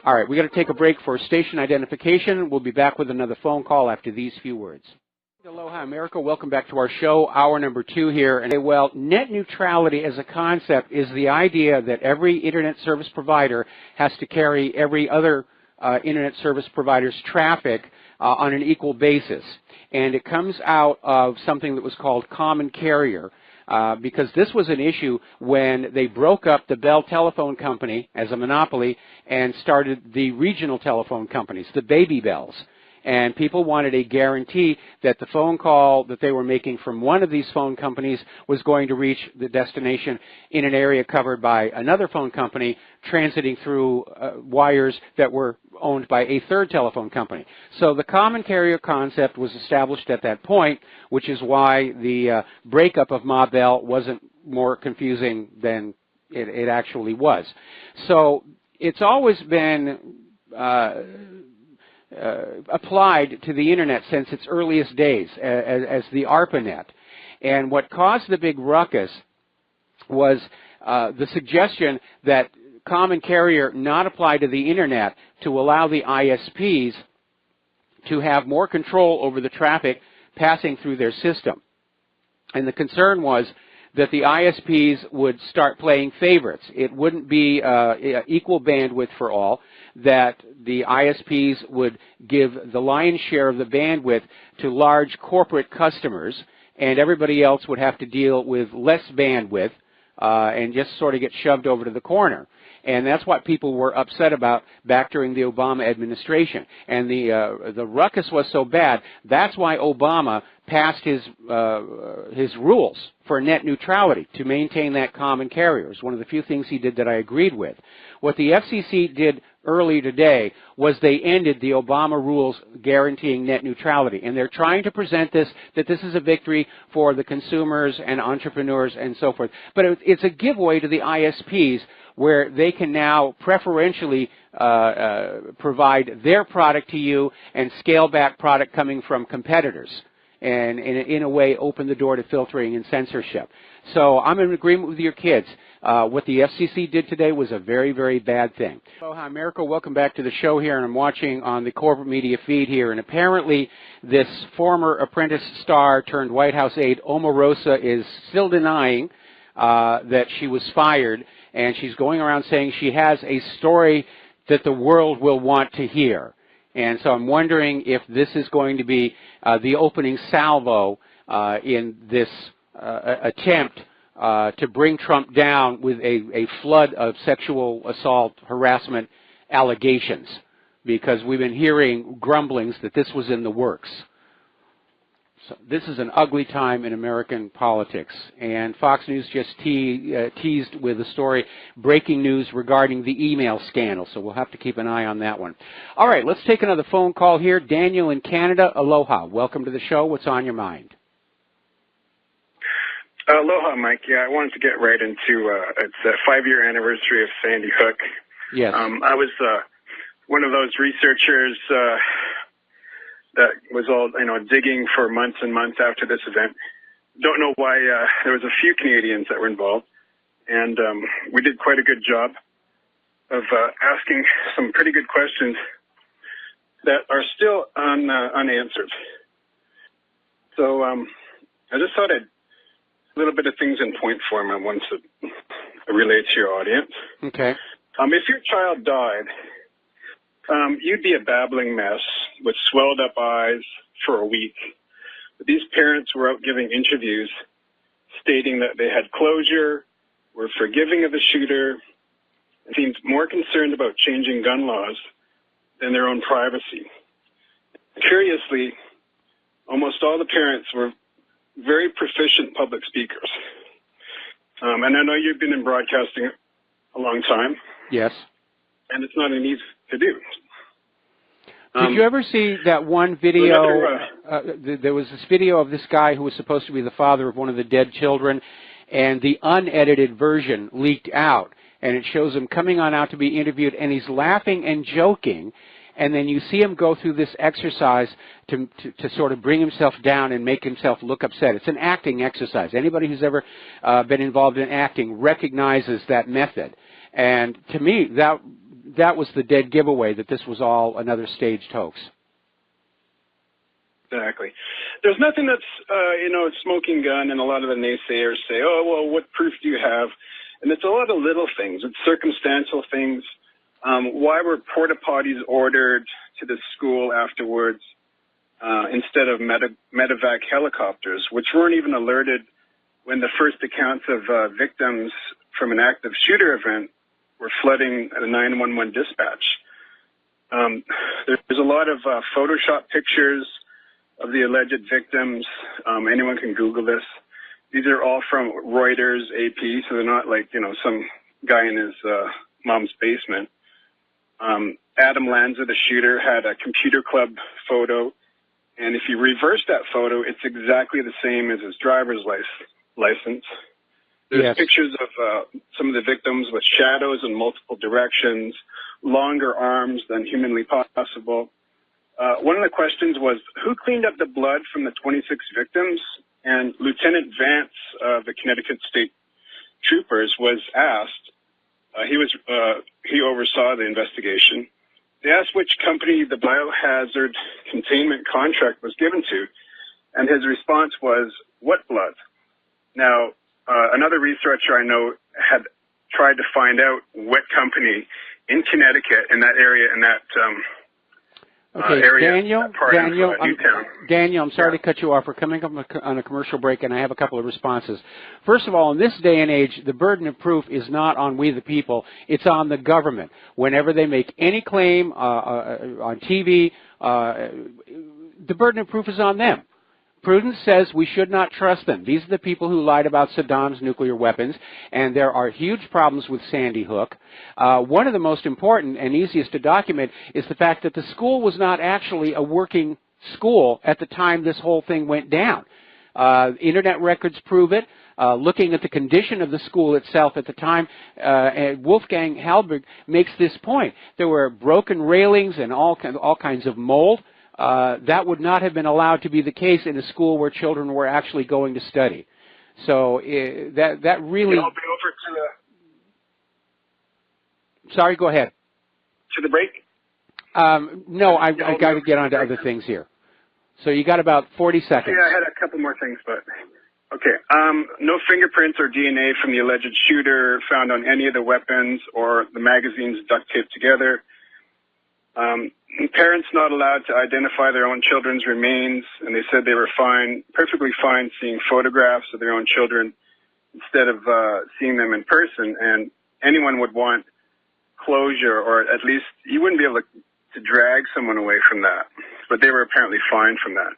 All right, we've got to take a break for station identification. We'll be back with another phone call after these few words. Aloha, America. Welcome back to our show, hour number 2 here. And well, net neutrality as a concept is the idea that every Internet service provider has to carry every other Internet service provider's traffic on an equal basis. And it comes out of something that was called common carrier, because this was an issue when they broke up the Bell Telephone Company as a monopoly and started the regional telephone companies, the baby bells. And people wanted a guarantee that the phone call that they were making from one of these phone companies was going to reach the destination in an area covered by another phone company, transiting through wires that were owned by a third telephone company. So the common carrier concept was established at that point, which is why the breakup of Ma Bell wasn't more confusing than it actually was. So it's always been applied to the Internet since its earliest days as the ARPANET. And what caused the big ruckus was the suggestion that common carrier not apply to the Internet to allow the ISPs to have more control over the traffic passing through their system. And the concern was that the ISPs would start playing favorites. It wouldn't be equal bandwidth for all, that the ISPs would give the lion's share of the bandwidth to large corporate customers, and everybody else would have to deal with less bandwidth and just sort of get shoved over to the corner. And that's what people were upset about back during the Obama administration. And the ruckus was so bad, that's why Obama passed his rules for net neutrality to maintain that common carrier. It's one of the few things he did that I agreed with. What the FCC did early today was they ended the Obama rules guaranteeing net neutrality. And they're trying to present this, that this is a victory for the consumers and entrepreneurs and so forth. But it's a giveaway to the ISPs, where they can now preferentially provide their product to you and scale back product coming from competitors, and in a way open the door to filtering and censorship. So I'm in agreement with your kids. What the FCC did today was a very, very bad thing. Aloha, America. Welcome back to the show here, and I'm watching on the corporate media feed here, and apparently this former Apprentice star turned White House aide, Omarosa, is still denying that she was fired, and she's going around saying she has a story that the world will want to hear. And so I'm wondering if this is going to be the opening salvo in this attempt to bring Trump down with a flood of sexual assault, harassment allegations, because we've been hearing grumblings that this was in the works. So this is an ugly time in American politics, and Fox News just teased with a story, breaking news regarding the email scandal, so we'll have to keep an eye on that one. All right, let's take another phone call here. Daniel in Canada, aloha. Welcome to the show. What's on your mind? Aloha, Mike. Yeah, I wanted to get right into it's the 5-year anniversary of Sandy Hook. Yes. I was one of those researchers that was all, digging for months and months after this event. Don't know why there was a few Canadians that were involved, and we did quite a good job of asking some pretty good questions that are still unanswered. So I just thought a little bit of things in point form I want to relate to your audience. Okay. If your child died, you'd be a babbling mess with swelled up eyes for a week. But these parents were out giving interviews stating that they had closure, were forgiving of the shooter, and seemed more concerned about changing gun laws than their own privacy. Curiously, almost all the parents were very proficient public speakers. And I know you've been in broadcasting a long time. Yes. And it's not an easy to do. Did you ever see that one video? There was this video of this guy who was supposed to be the father of one of the dead children, and the unedited version leaked out. And it shows him coming on out to be interviewed, and he's laughing and joking. And then you see him go through this exercise to sort of bring himself down and make himself look upset. It's an acting exercise. Anybody who's ever been involved in acting recognizes that method. And to me, that was the dead giveaway that this was all another staged hoax. Exactly. There's nothing that's, smoking gun, and a lot of the naysayers say, oh, well, what proof do you have? And it's a lot of little things. It's circumstantial things. Why were porta potties ordered to the school afterwards instead of medevac helicopters, which weren't even alerted when the first accounts of victims from an active shooter event were flooding a 911 dispatch? There's a lot of Photoshop pictures of the alleged victims. Anyone can Google this. These are all from Reuters, AP, so they're not like, some guy in his mom's basement. Adam Lanza, the shooter, had a computer club photo, and if you reverse that photo, it's exactly the same as his driver's license. There's pictures of some of the victims with shadows in multiple directions, longer arms than humanly possible. One of the questions was, who cleaned up the blood from the 26 victims? And Lieutenant Vance of the Connecticut State Troopers was asked, he oversaw the investigation. They asked which company the biohazard containment contract was given to, and his response was, what blood? Now, another researcher I know had tried to find out what company in Connecticut, in that area, in that area, Daniel, I'm sorry to cut you off. We're coming up on a commercial break, and I have a couple of responses. First of all, in this day and age, the burden of proof is not on we the people. It's on the government. Whenever they make any claim on TV, the burden of proof is on them. Prudence says we should not trust them. These are the people who lied about Saddam's nuclear weapons, and there are huge problems with Sandy Hook. One of the most important and easiest to document is the fact that the school was not actually a working school at the time this whole thing went down. Internet records prove it. Looking at the condition of the school itself at the time, Wolfgang Halberg makes this point. There were broken railings and all kinds of mold. That would not have been allowed to be the case in a school where children were actually going to study. So that really... I'll be over to the... Sorry, go ahead. To the break? No, I've got to get on to other things here. So you got about 40 seconds. Yeah, I had a couple more things, but... Okay. No fingerprints or DNA from the alleged shooter found on any of the weapons or the magazines duct taped together. Parents not allowed to identify their own children's remains, and they said they were perfectly fine seeing photographs of their own children instead of seeing them in person. And anyone would want closure, or at least you wouldn't be able to drag someone away from that. But they were apparently fine from that.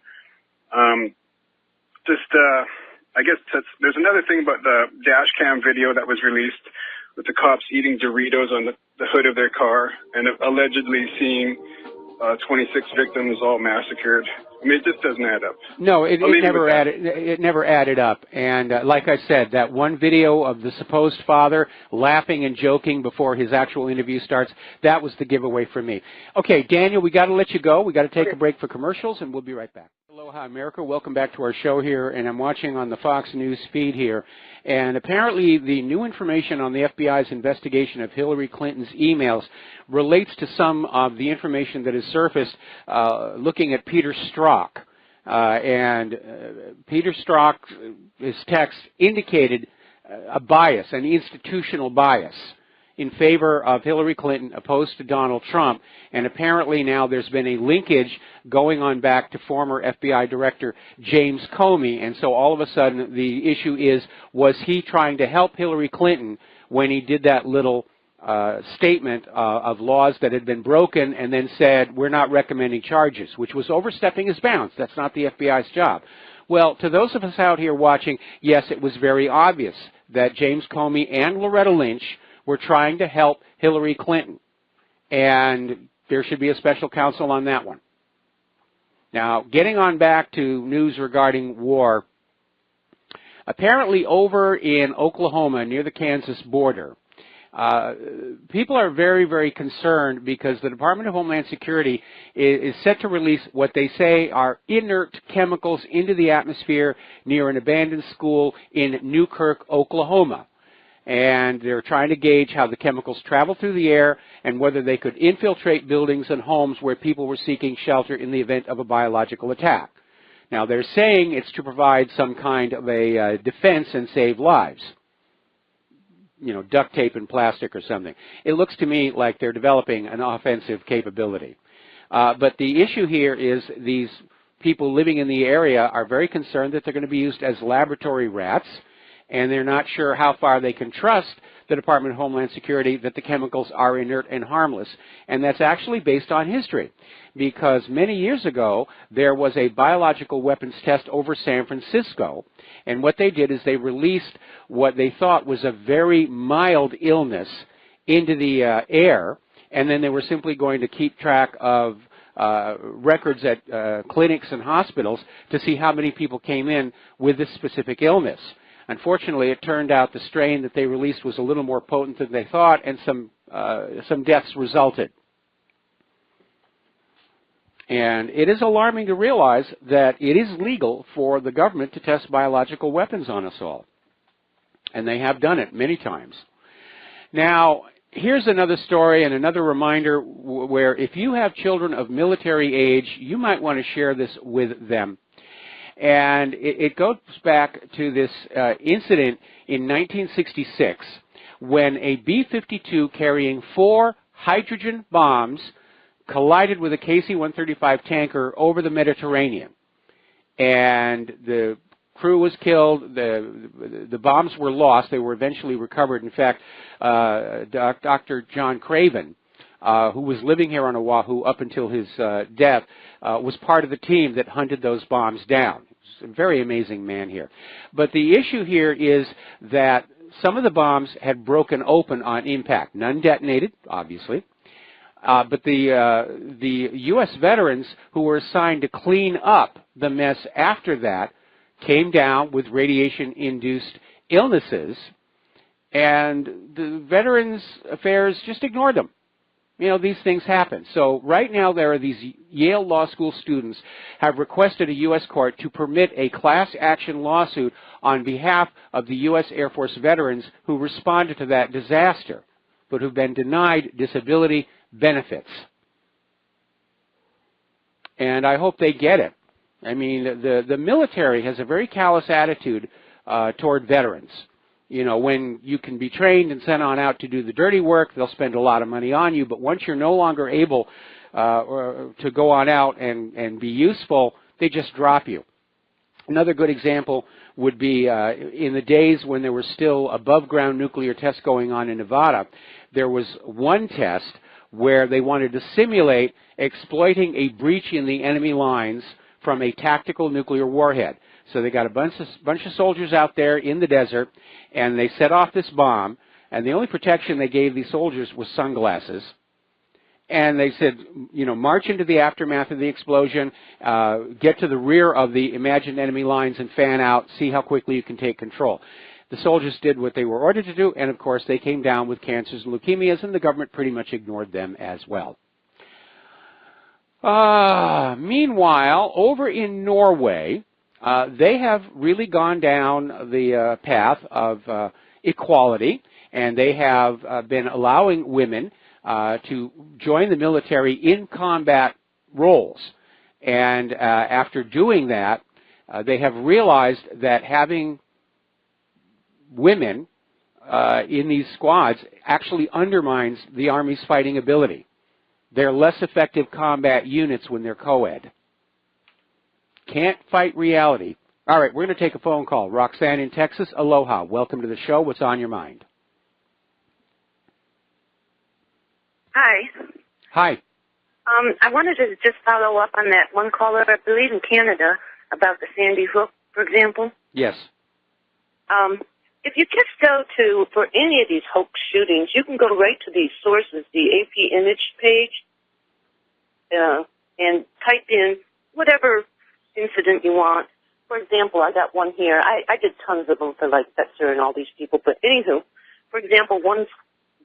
I guess there's another thing about the dash cam video that was released with the cops eating Doritos on the hood of their car and allegedly seeing 26 victims all massacred. I mean, it just doesn't add up. No, it never added up. And like I said, that one video of the supposed father laughing and joking before his actual interview starts, that was the giveaway for me. Okay, Daniel, we got to let you go. We got to take a break for commercials, and we'll be right back. Aloha, America. Welcome back to our show here, and I'm watching on the Fox News feed here. And apparently the new information on the FBI's investigation of Hillary Clinton's emails relates to some of the information that has surfaced looking at Peter Strzok. Peter Strzok's text indicated a bias, an institutional bias, in favor of Hillary Clinton, opposed to Donald Trump, and apparently now there's been a linkage going on back to former FBI Director James Comey, and so all of a sudden the issue is, was he trying to help Hillary Clinton when he did that little statement of laws that had been broken and then said, we're not recommending charges, which was overstepping his bounds. That's not the FBI's job. Well, to those of us out here watching, yes, it was very obvious that James Comey and Loretta Lynch were trying to help Hillary Clinton, and there should be a special counsel on that one. Now, getting on back to news regarding war, apparently over in Oklahoma near the Kansas border, people are very, very concerned because the Department of Homeland Security is set to release what they say are inert chemicals into the atmosphere near an abandoned school in Newkirk, Oklahoma. And they're trying to gauge how the chemicals travel through the air and whether they could infiltrate buildings and homes where people were seeking shelter in the event of a biological attack. Now, they're saying it's to provide some kind of a defense and save lives. You know, duct tape and plastic or something. It looks to me like they're developing an offensive capability. But the issue here is these people living in the area are very concerned that they're going to be used as laboratory rats, and they're not sure how far they can trust the Department of Homeland Security that the chemicals are inert and harmless. And that's actually based on history, because many years ago there was a biological weapons test over San Francisco, and what they did is they released what they thought was a very mild illness into the air, and then they were simply going to keep track of records at clinics and hospitals to see how many people came in with this specific illness. Unfortunately, it turned out the strain that they released was a little more potent than they thought, and some deaths resulted. And it is alarming to realize that it is legal for the government to test biological weapons on us all. And they have done it many times. Now, here's another story and another reminder where if you have children of military age, you might want to share this with them. And it goes back to this incident in 1966 when a B-52 carrying 4 hydrogen bombs collided with a KC-135 tanker over the Mediterranean. And the crew was killed. The bombs were lost. They were eventually recovered. In fact, Dr. John Craven, who was living here on Oahu up until his death, was part of the team that hunted those bombs down. He was a very amazing man here. But the issue here is that some of the bombs had broken open on impact. None detonated, obviously. But the U.S. veterans who were assigned to clean up the mess after that came down with radiation-induced illnesses, and the Veterans Affairs just ignored them. You know, these things happen. So right now there are these Yale Law School students have requested a U.S. court to permit a class action lawsuit on behalf of the U.S. Air Force veterans who responded to that disaster, but who've been denied disability benefits. And I hope they get it. I mean, the military has a very callous attitude toward veterans. You know, when you can be trained and sent on out to do the dirty work, they'll spend a lot of money on you. But once you're no longer able to go on out and be useful, they just drop you. Another good example would be in the days when there were still above-ground nuclear tests going on in Nevada, there was one test where they wanted to simulate exploiting a breach in the enemy lines from a tactical nuclear warhead. So they got a bunch of soldiers out there in the desert, and they set off this bomb, and the only protection they gave these soldiers was sunglasses. And they said, you know, march into the aftermath of the explosion, get to the rear of the imagined enemy lines and fan out, see how quickly you can take control. The soldiers did what they were ordered to do, and of course they came down with cancers and leukemias, and the government pretty much ignored them as well. Meanwhile, over in Norway, they have really gone down the path of equality, and they have been allowing women to join the military in combat roles. And after doing that, they have realized that having women in these squads actually undermines the Army's fighting ability. They're less effective combat units when they're co-ed. Can't fight reality. All right, we're going to take a phone call. Roxanne in Texas, aloha. Welcome to the show. What's on your mind? Hi. Hi. I wanted to just follow up on that one caller, I believe in Canada, about the Sandy Hook, for example. Yes. If you just go to, for any of these hoax shootings, you can go right to these sources, the AP image page, and type in whatever incident you want. For example, I got one here. I did tons of them for, like, Fetzer and all these people. But anywho, for example, one's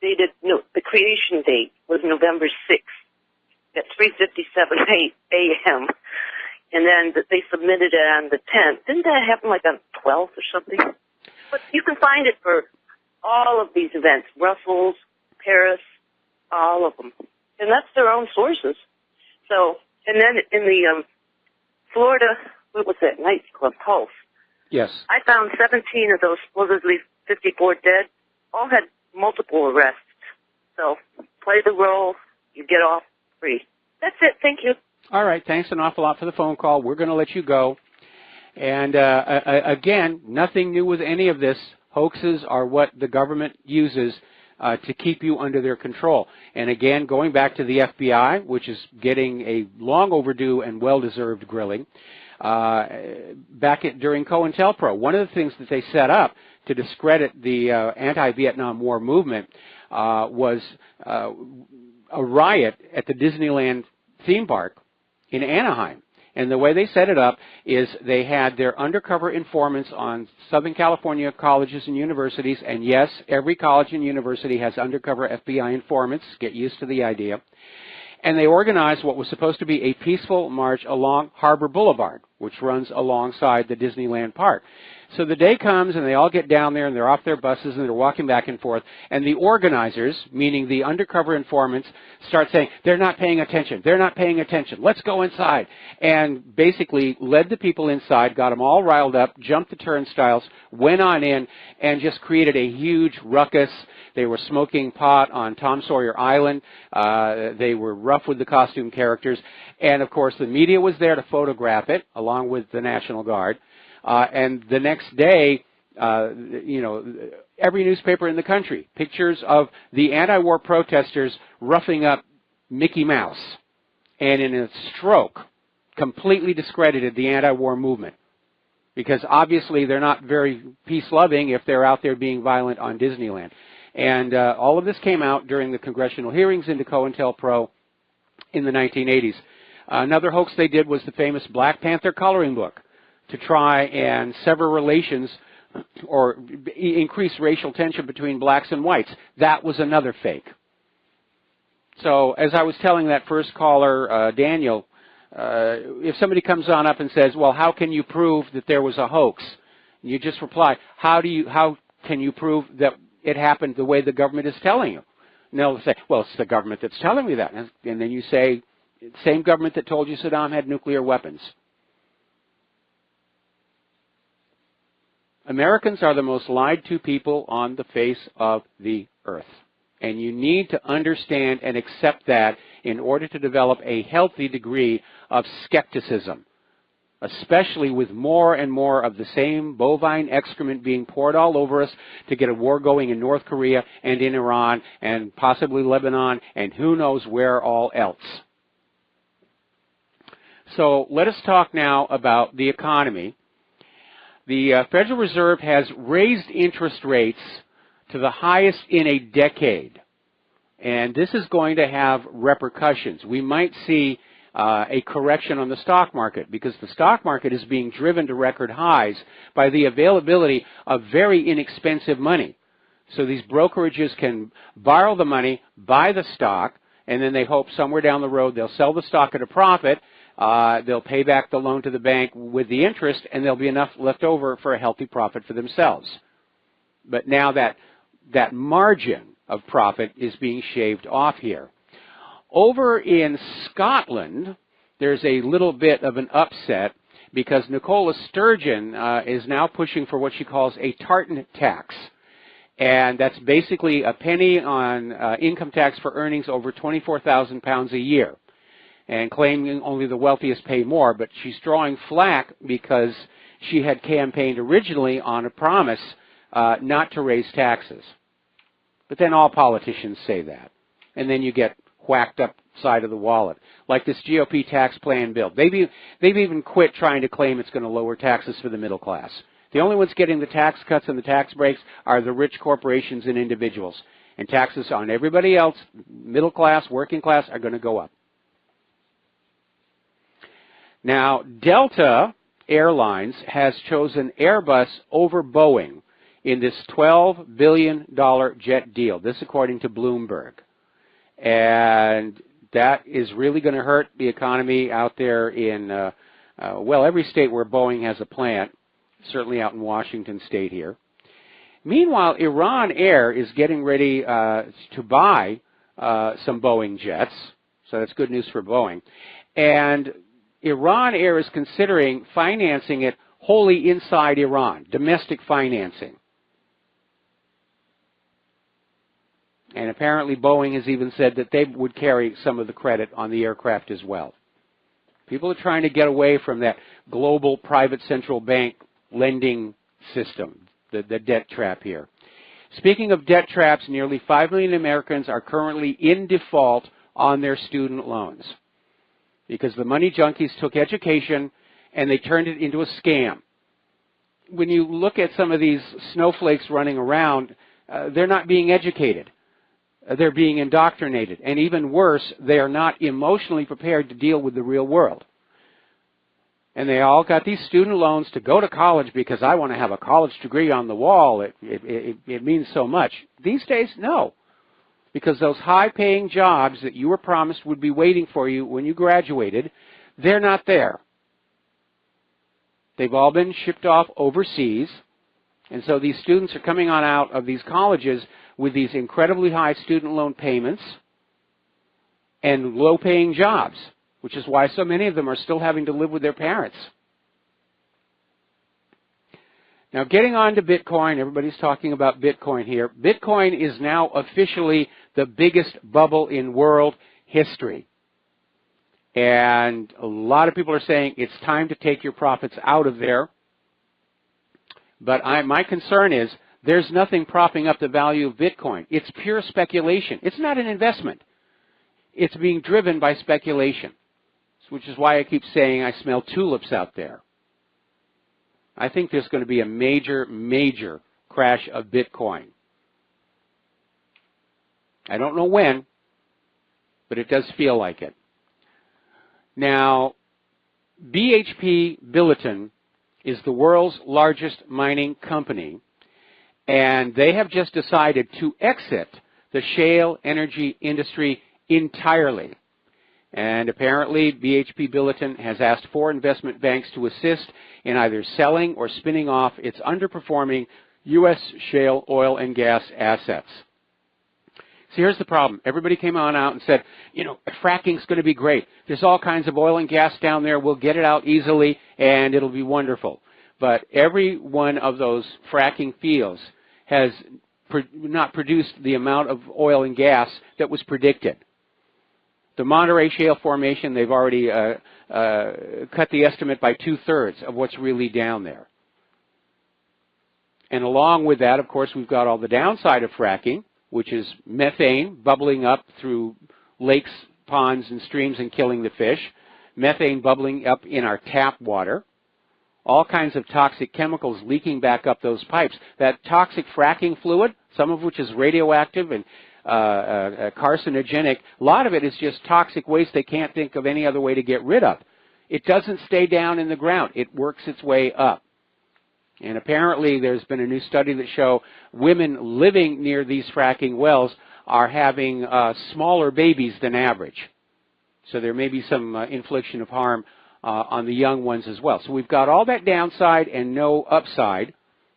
dated, the creation date was November 6th at 3:57 a.m. And then they submitted it on the 10th. Didn't that happen like on 12th or something? But you can find it for all of these events, Brussels, Paris, all of them. And that's their own sources. So, and then in the Florida, what was that, nightclub, Pulse? Yes. I found 17 of those supposedly 54 dead, all had multiple arrests. So play the role, you get off free. That's it. Thank you. All right. Thanks an awful lot for the phone call. We're going to let you go. And again, nothing new with any of this. Hoaxes are what the government uses to keep you under their control. And again, going back to the FBI, which is getting a long overdue and well-deserved grilling, during COINTELPRO, one of the things that they set up to discredit the anti-Vietnam War movement was a riot at the Disneyland theme park in Anaheim. And the way they set it up is they had their undercover informants on Southern California colleges and universities, and yes, every college and university has undercover FBI informants. Get used to the idea. And they organized what was supposed to be a peaceful march along Harbor Boulevard, which runs alongside the Disneyland park. So the day comes and they all get down there and they're off their buses and they're walking back and forth. And the organizers, meaning the undercover informants, start saying, they're not paying attention. They're not paying attention. Let's go inside. And basically led the people inside, got them all riled up, jumped the turnstiles, went on in, and just created a huge ruckus. They were smoking pot on Tom Sawyer Island. They were rough with the costume characters. And, of course, the media was there to photograph it, along with the National Guard. And the next day, every newspaper in the country, pictures of the anti-war protesters roughing up Mickey Mouse. And in a stroke, completely discredited the anti-war movement. Because obviously they're not very peace-loving if they're out there being violent on Disneyland. And all of this came out during the congressional hearings into COINTELPRO in the 1980s. Another hoax they did was the famous Black Panther coloring book to try and sever relations or increase racial tension between blacks and whites. That was another fake. So as I was telling that first caller, Daniel, if somebody comes on up and says, well, how can you prove that there was a hoax? You just reply, how can you prove that it happened the way the government is telling you? And they'll say, well, it's the government that's telling me that. And then you say, same government that told you Saddam had nuclear weapons. Americans are the most lied to people on the face of the earth. And you need to understand and accept that in order to develop a healthy degree of skepticism, especially with more and more of the same bovine excrement being poured all over us to get a war going in North Korea and in Iran and possibly Lebanon and who knows where all else. So let us talk now about the economy. The Federal Reserve has raised interest rates to the highest in a decade. And this is going to have repercussions. We might see a correction on the stock market because the stock market is being driven to record highs by the availability of very inexpensive money. So these brokerages can borrow the money, buy the stock, and then they hope somewhere down the road they'll sell the stock at a profit, they'll pay back the loan to the bank with the interest, and there'll be enough left over for a healthy profit for themselves. But now that margin of profit is being shaved off here. Over in Scotland, there's a little bit of an upset because Nicola Sturgeon is now pushing for what she calls a tartan tax. And that's basically a penny on income tax for earnings over £24,000 a year, and claiming only the wealthiest pay more. But she's drawing flack because she had campaigned originally on a promise not to raise taxes. But then all politicians say that, and then you get whacked upside of the wallet, like this GOP tax plan bill. They've even quit trying to claim it's going to lower taxes for the middle class. The only ones getting the tax cuts and the tax breaks are the rich corporations and individuals. And taxes on everybody else, middle class, working class, are going to go up. Now, Delta Airlines has chosen Airbus over Boeing in this $12 billion jet deal. This according to Bloomberg. And that is really going to hurt the economy out there in, well, every state where Boeing has a plant. Certainly out in Washington State here. Meanwhile, Iran Air is getting ready to buy some Boeing jets, so that's good news for Boeing. And Iran Air is considering financing it wholly inside Iran, domestic financing. And apparently Boeing has even said that they would carry some of the credit on the aircraft as well. People are trying to get away from that global private central bank lending system, the debt trap here. Speaking of debt traps, nearly 5 million Americans are currently in default on their student loans because the money junkies took education and they turned it into a scam. When you look at some of these snowflakes running around, they're not being educated. They're being indoctrinated. And even worse, they are not emotionally prepared to deal with the real world. And they all got these student loans to go to college because I want to have a college degree on the wall. It means so much. These days, no. Because those high-paying jobs that you were promised would be waiting for you when you graduated, they're not there. They've all been shipped off overseas. And so these students are coming on out of these colleges with these incredibly high student loan payments and low-paying jobs, which is why so many of them are still having to live with their parents. Now, getting on to Bitcoin, everybody's talking about Bitcoin here. Bitcoin is now officially the biggest bubble in world history. And a lot of people are saying it's time to take your profits out of there. But my concern is there's nothing propping up the value of Bitcoin. It's pure speculation. It's not an investment. It's being driven by speculation, which is why I keep saying I smell tulips out there. I think there's going to be a major, major crash of Bitcoin. I don't know when, but it does feel like it. Now, BHP Billiton is the world's largest mining company, and they have just decided to exit the shale energy industry entirely. And apparently, BHP Billiton has asked 4 investment banks to assist in either selling or spinning off its underperforming U.S. shale oil and gas assets. So here's the problem. Everybody came on out and said, you know, fracking's going to be great. There's all kinds of oil and gas down there. We'll get it out easily, and it'll be wonderful. But every one of those fracking fields has not produced the amount of oil and gas that was predicted. The Monterey Shale Formation, they've already cut the estimate by 2/3 of what's really down there. And along with that, of course, we've got all the downside of fracking, which is methane bubbling up through lakes, ponds, and streams and killing the fish, methane bubbling up in our tap water, all kinds of toxic chemicals leaking back up those pipes. That toxic fracking fluid, some of which is radioactive and carcinogenic. A lot of it is just toxic waste they can't think of any other way to get rid of. It doesn't stay down in the ground. It works its way up. And apparently there's been a new study that shows women living near these fracking wells are having smaller babies than average. So there may be some infliction of harm on the young ones as well. So we've got all that downside and no upside.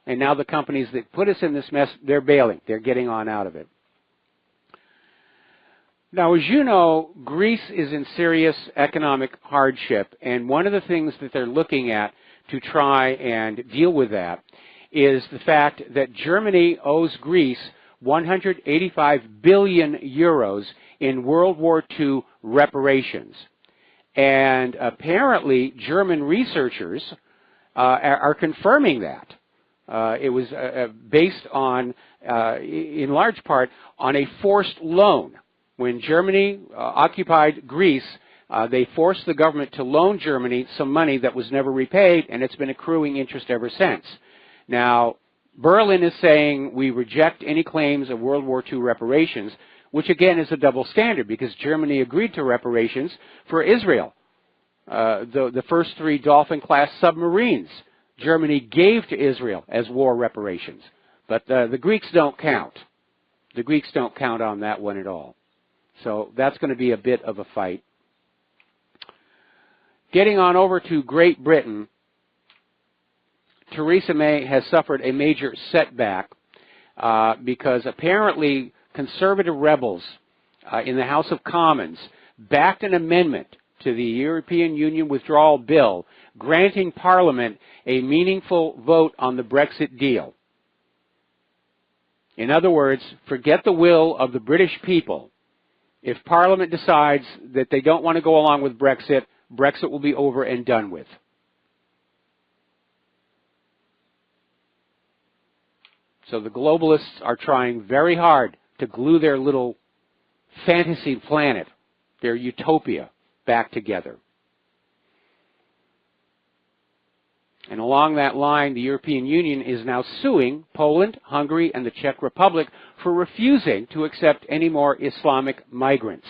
And now the companies that put us in this mess, they're bailing. They're getting on out of it. Now, as you know, Greece is in serious economic hardship. And one of the things that they're looking at to try and deal with that is the fact that Germany owes Greece 185 billion euros in World War II reparations. And apparently German researchers are confirming that. It was based on, in large part, on a forced loan. When Germany occupied Greece, they forced the government to loan Germany some money that was never repaid, and it's been accruing interest ever since. Now, Berlin is saying we reject any claims of World War II reparations, which again is a double standard because Germany agreed to reparations for Israel. The first 3 Dolphin-class submarines Germany gave to Israel as war reparations. But the Greeks don't count. The Greeks don't count on that one at all. So that's going to be a bit of a fight. Getting on over to Great Britain, Theresa May has suffered a major setback because apparently conservative rebels in the House of Commons backed an amendment to the European Union withdrawal bill granting Parliament a meaningful vote on the Brexit deal. In other words, forget the will of the British people. If Parliament decides that they don't want to go along with Brexit, Brexit will be over and done with. So the globalists are trying very hard to glue their little fantasy planet, their utopia, back together. And along that line, the European Union is now suing Poland, Hungary, and the Czech Republic for refusing to accept any more Islamic migrants.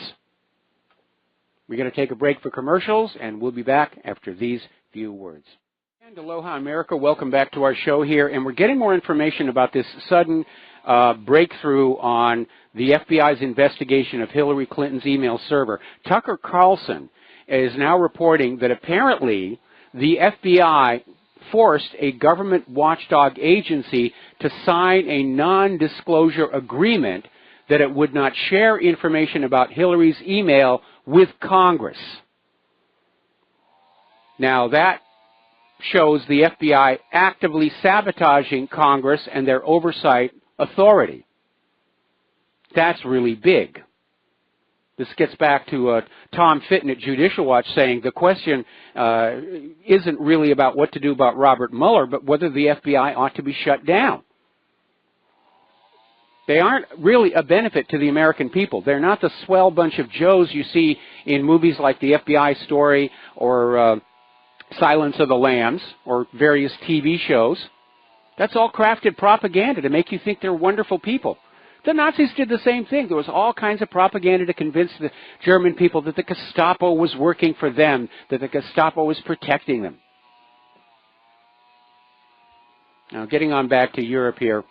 We're going to take a break for commercials, and we'll be back after these few words. And aloha, America. Welcome back to our show here. And we're getting more information about this sudden breakthrough on the FBI's investigation of Hillary Clinton's email server. Tucker Carlson is now reporting that apparently the FBI forced a government watchdog agency to sign a non-disclosure agreement that it would not share information about Hillary's email with Congress. Now that shows the FBI actively sabotaging Congress and their oversight authority. That's really big. This gets back to Tom Fitton at Judicial Watch saying the question isn't really about what to do about Robert Mueller, but whether the FBI ought to be shut down. They aren't really a benefit to the American people. They're not the swell bunch of Joes you see in movies like The FBI Story or Silence of the Lambs or various TV shows. That's all crafted propaganda to make you think they're wonderful people. The Nazis did the same thing. There was all kinds of propaganda to convince the German people that the Gestapo was working for them, that the Gestapo was protecting them. Now, getting on back to Europe here.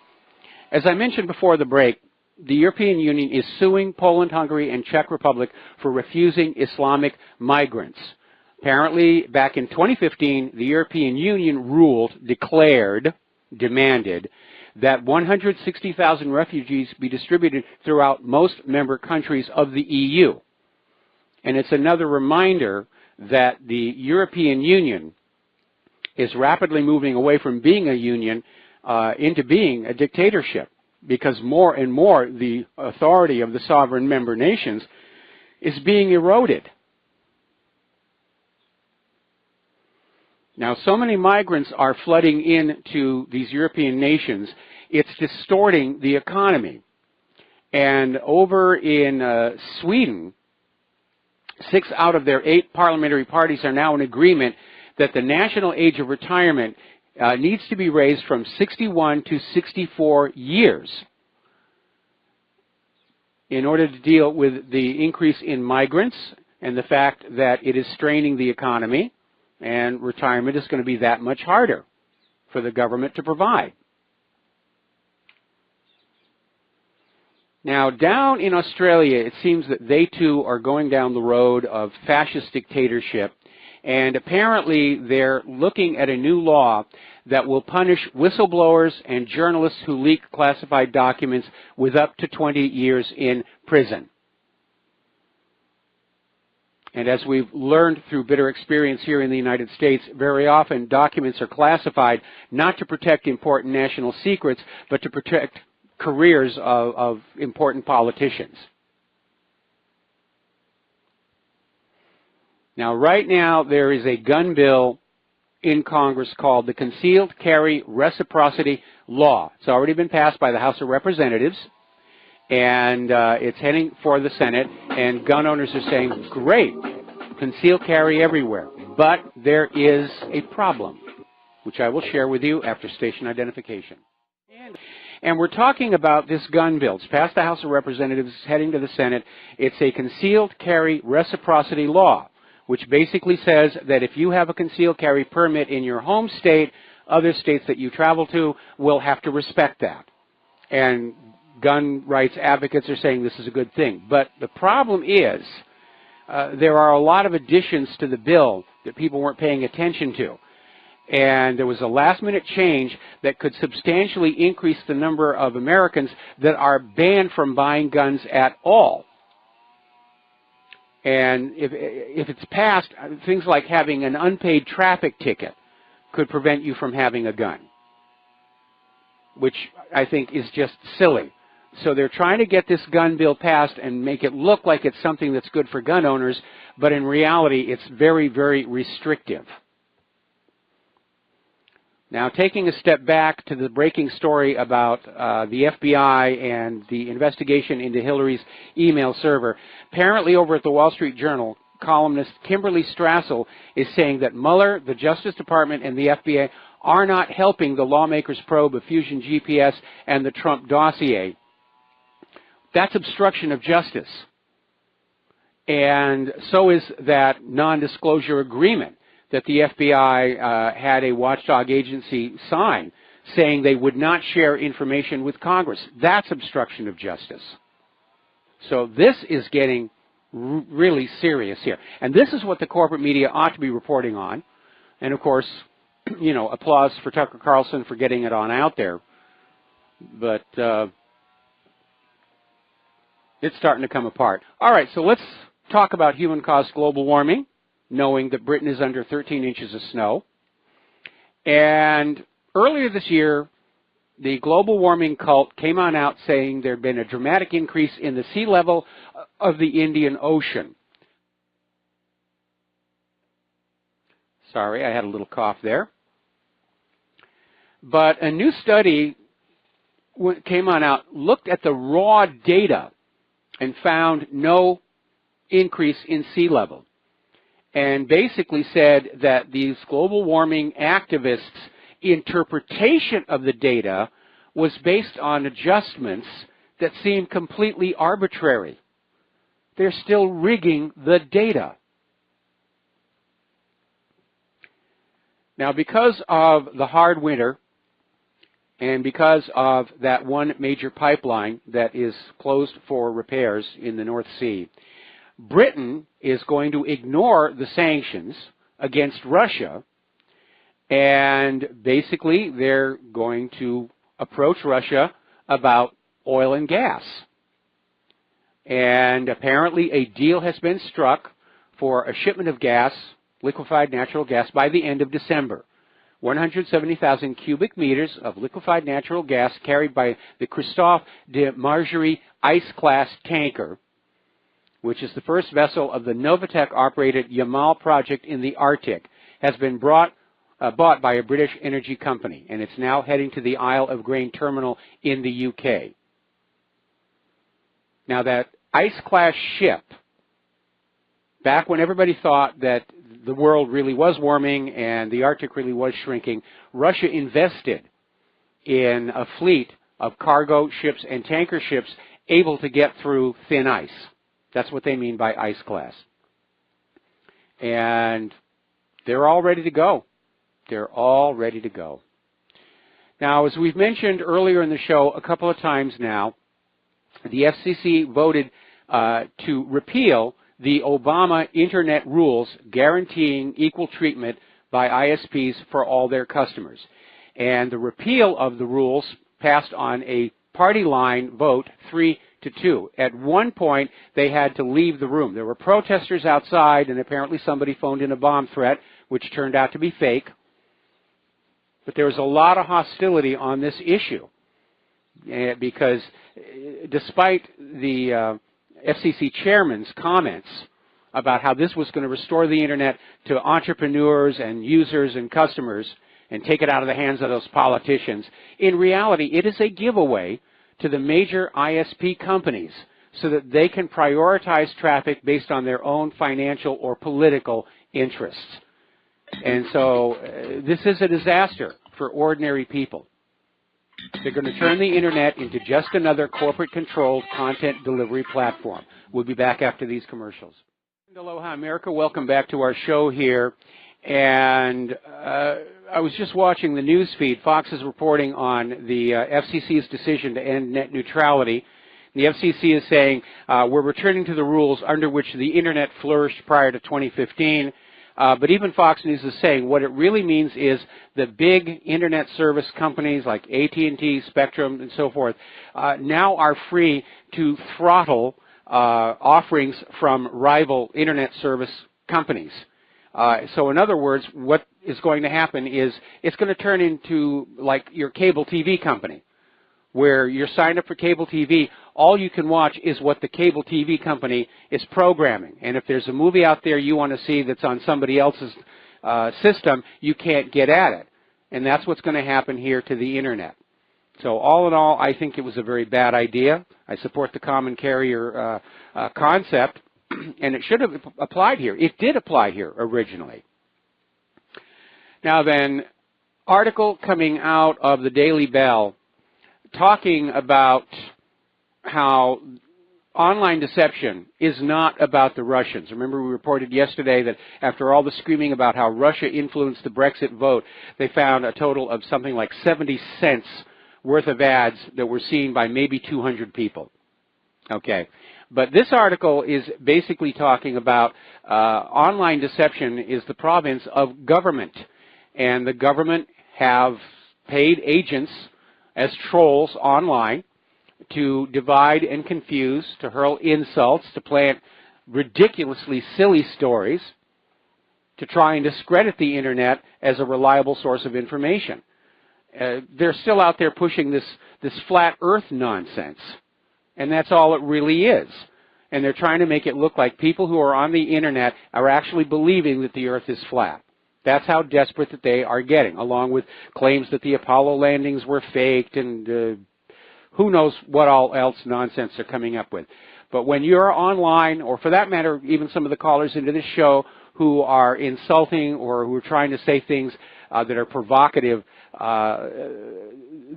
As I mentioned before the break, the European Union is suing Poland, Hungary, and Czech Republic for refusing Islamic migrants. Apparently, back in 2015, the European Union demanded that 160,000 refugees be distributed throughout most member countries of the EU. And it's another reminder that the European Union is rapidly moving away from being a union into being a dictatorship, because more and more the authority of the sovereign member nations is being eroded. Now, so many migrants are flooding into these European nations, it's distorting the economy. And over in Sweden, 6 out of their 8 parliamentary parties are now in agreement that the national age of retirement needs to be raised from 61 to 64 years. in order to deal with the increase in migrants and the fact that it is straining the economy, and retirement is going to be that much harder for the government to provide. Now, down in Australia, it seems that they too are going down the road of fascist dictatorship, and apparently they're looking at a new law that will punish whistleblowers and journalists who leak classified documents with up to 20 years in prison. And as we've learned through bitter experience here in the United States, very often documents are classified not to protect important national secrets, but to protect careers of important politicians. Now, right now, there is a gun bill in Congress called the Concealed Carry Reciprocity Law. It's already been passed by the House of Representatives, and it's heading for the Senate, and gun owners are saying, great, concealed carry everywhere. But there is a problem, which I will share with you after station identification. And we're talking about this gun bill. It's passed the House of Representatives, heading to the Senate. It's a Concealed Carry Reciprocity Law, which basically says that if you have a concealed carry permit in your home state, other states that you travel to will have to respect that. And gun rights advocates are saying this is a good thing. But the problem is there are a lot of additions to the bill that people weren't paying attention to. And there was a last-minute change that could substantially increase the number of Americans that are banned from buying guns at all. And if it's passed, things like having an unpaid traffic ticket could prevent you from having a gun, which I think is just silly. So they're trying to get this gun bill passed and make it look like it's something that's good for gun owners, but in reality, it's very, very restrictive. Now, taking a step back to the breaking story about the FBI and the investigation into Hillary's email server, apparently over at the Wall Street Journal, columnist Kimberly Strassel is saying that Mueller, the Justice Department, and the FBI are not helping the lawmakers' probe of Fusion GPS and the Trump dossier. That's obstruction of justice. And so is that non-disclosure agreement that the FBI had a watchdog agency sign saying they would not share information with Congress. That's obstruction of justice. So this is getting really serious here. And this is what the corporate media ought to be reporting on. And of course, you know, applause for Tucker Carlson for getting it on out there. But it's starting to come apart. All right, so let's talk about human-caused global warming, knowing that Britain is under 13 inches of snow. And earlier this year, the global warming cult came on out saying there had been a dramatic increase in the sea level of the Indian Ocean. Sorry, I had a little cough there. But a new study came on out, looked at the raw data, and found no increase in sea level. And basically said that these global warming activists' interpretation of the data was based on adjustments that seemed completely arbitrary. They're still rigging the data. Now, because of the hard winter and because of that one major pipeline that is closed for repairs in the North Sea, Britain is going to ignore the sanctions against Russia, and basically they're going to approach Russia about oil and gas. And apparently a deal has been struck for a shipment of gas, liquefied natural gas, by the end of December. 170,000 cubic meters of liquefied natural gas carried by the Christophe de Margerie ice-class tanker, which is the first vessel of the Novatek-operated Yamal project in the Arctic, has been bought by a British energy company, and it's now heading to the Isle of Grain terminal in the UK. Now, that ice-class ship, back when everybody thought that the world really was warming and the Arctic really was shrinking, Russia invested in a fleet of cargo ships and tanker ships able to get through thin ice. That's what they mean by ice class. And they're all ready to go. They're all ready to go. Now, as we've mentioned earlier in the show a couple of times now, the FCC voted to repeal the Obama Internet rules guaranteeing equal treatment by ISPs for all their customers. And the repeal of the rules passed on a party line vote 3-2. At one point, they had to leave the room. There were protesters outside, and apparently somebody phoned in a bomb threat, which turned out to be fake. But there was a lot of hostility on this issue because despite the FCC chairman's comments about how this was going to restore the Internet to entrepreneurs and users and customers and take it out of the hands of those politicians, in reality, it is a giveaway to the major ISP companies so that they can prioritize traffic based on their own financial or political interests. And so this is a disaster for ordinary people. They're going to turn the Internet into just another corporate-controlled content delivery platform. We'll be back after these commercials. Aloha, America. Welcome back to our show here. And I was just watching the news feed. Fox is reporting on the FCC's decision to end net neutrality. The FCC is saying we're returning to the rules under which the Internet flourished prior to 2015. But even Fox News is saying what it really means is the big Internet service companies like AT&T, Spectrum, and so forth now are free to throttle offerings from rival Internet service companies. So in other words, what is going to happen is it's going to turn into like your cable TV company, where you're signed up for cable TV, all you can watch is what the cable TV company is programming. And if there's a movie out there you want to see that's on somebody else's system, you can't get at it. And that's what's going to happen here to the Internet. So all in all, I think it was a very bad idea. I support the common carrier concept, and it should have applied here. It did apply here originally. Now then, article coming out of the Daily Bell talking about how online deception is not about the Russians. Remember, we reported yesterday that after all the screaming about how Russia influenced the Brexit vote, they found a total of something like 70 cents worth of ads that were seen by maybe 200 people. Okay. But this article is basically talking about online deception is the province of government. And the government have paid agents as trolls online to divide and confuse, to hurl insults, to plant ridiculously silly stories, to try and discredit the Internet as a reliable source of information. They're still out there pushing this flat earth nonsense, and that's all it really is. And they're trying to make it look like people who are on the Internet are actually believing that the earth is flat. That's how desperate that they are getting, along with claims that the Apollo landings were faked and who knows what all else nonsense they're coming up with. But when you're online, or for that matter, even some of the callers into this show who are insulting or who are trying to say things that are provocative,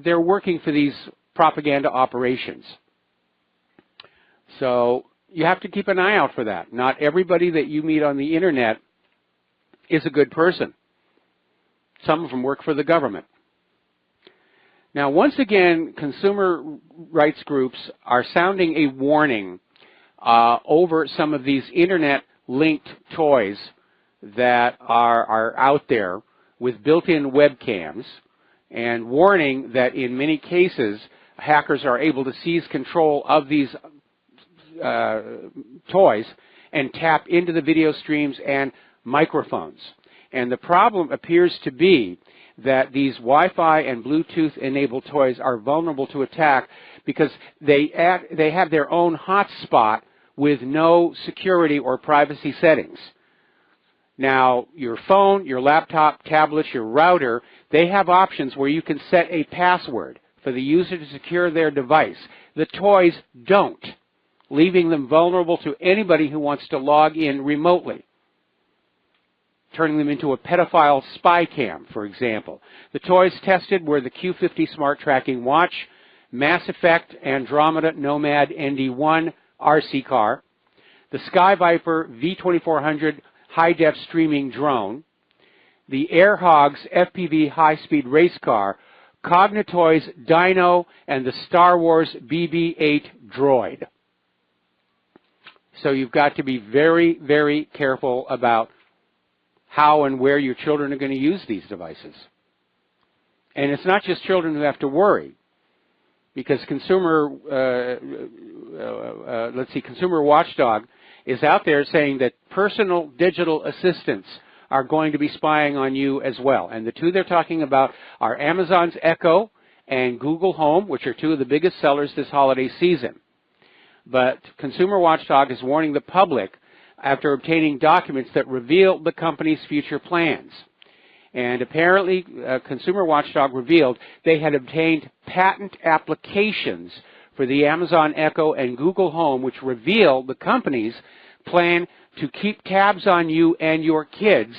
they're working for these propaganda operations. So you have to keep an eye out for that. Not everybody that you meet on the Internet is a good person. Some of them work for the government. Now, once again, consumer rights groups are sounding a warning over some of these Internet-linked toys that are out there with built-in webcams, and warning that in many cases, hackers are able to seize control of these toys and tap into the video streams and microphones. And the problem appears to be that these Wi-Fi and Bluetooth-enabled toys are vulnerable to attack because they have their own hotspot with no security or privacy settings. Now, your phone, your laptop, tablet, your router, they have options where you can set a password for the user to secure their device. The toys don't, leaving them vulnerable to anybody who wants to log in remotely, turning them into a pedophile spy cam, for example. The toys tested were the Q50 Smart Tracking Watch, Mass Effect Andromeda Nomad ND1 RC car, the Sky Viper V2400 high-def streaming drone, the Airhogs FPV high-speed race car, Cognitoy's Dino, and the Star Wars BB-8 droid. So you've got to be very, very careful about how and where your children are going to use these devices. And it's not just children who have to worry, because Consumer Watchdog is out there saying that personal digital assistants are going to be spying on you as well. And the two they're talking about are Amazon's Echo and Google Home, which are two of the biggest sellers this holiday season. But Consumer Watchdog is warning the public after obtaining documents that reveal the company's future plans. And apparently, Consumer Watchdog revealed they had obtained patent applications for the Amazon Echo and Google Home, which reveal the company's plan to keep tabs on you and your kids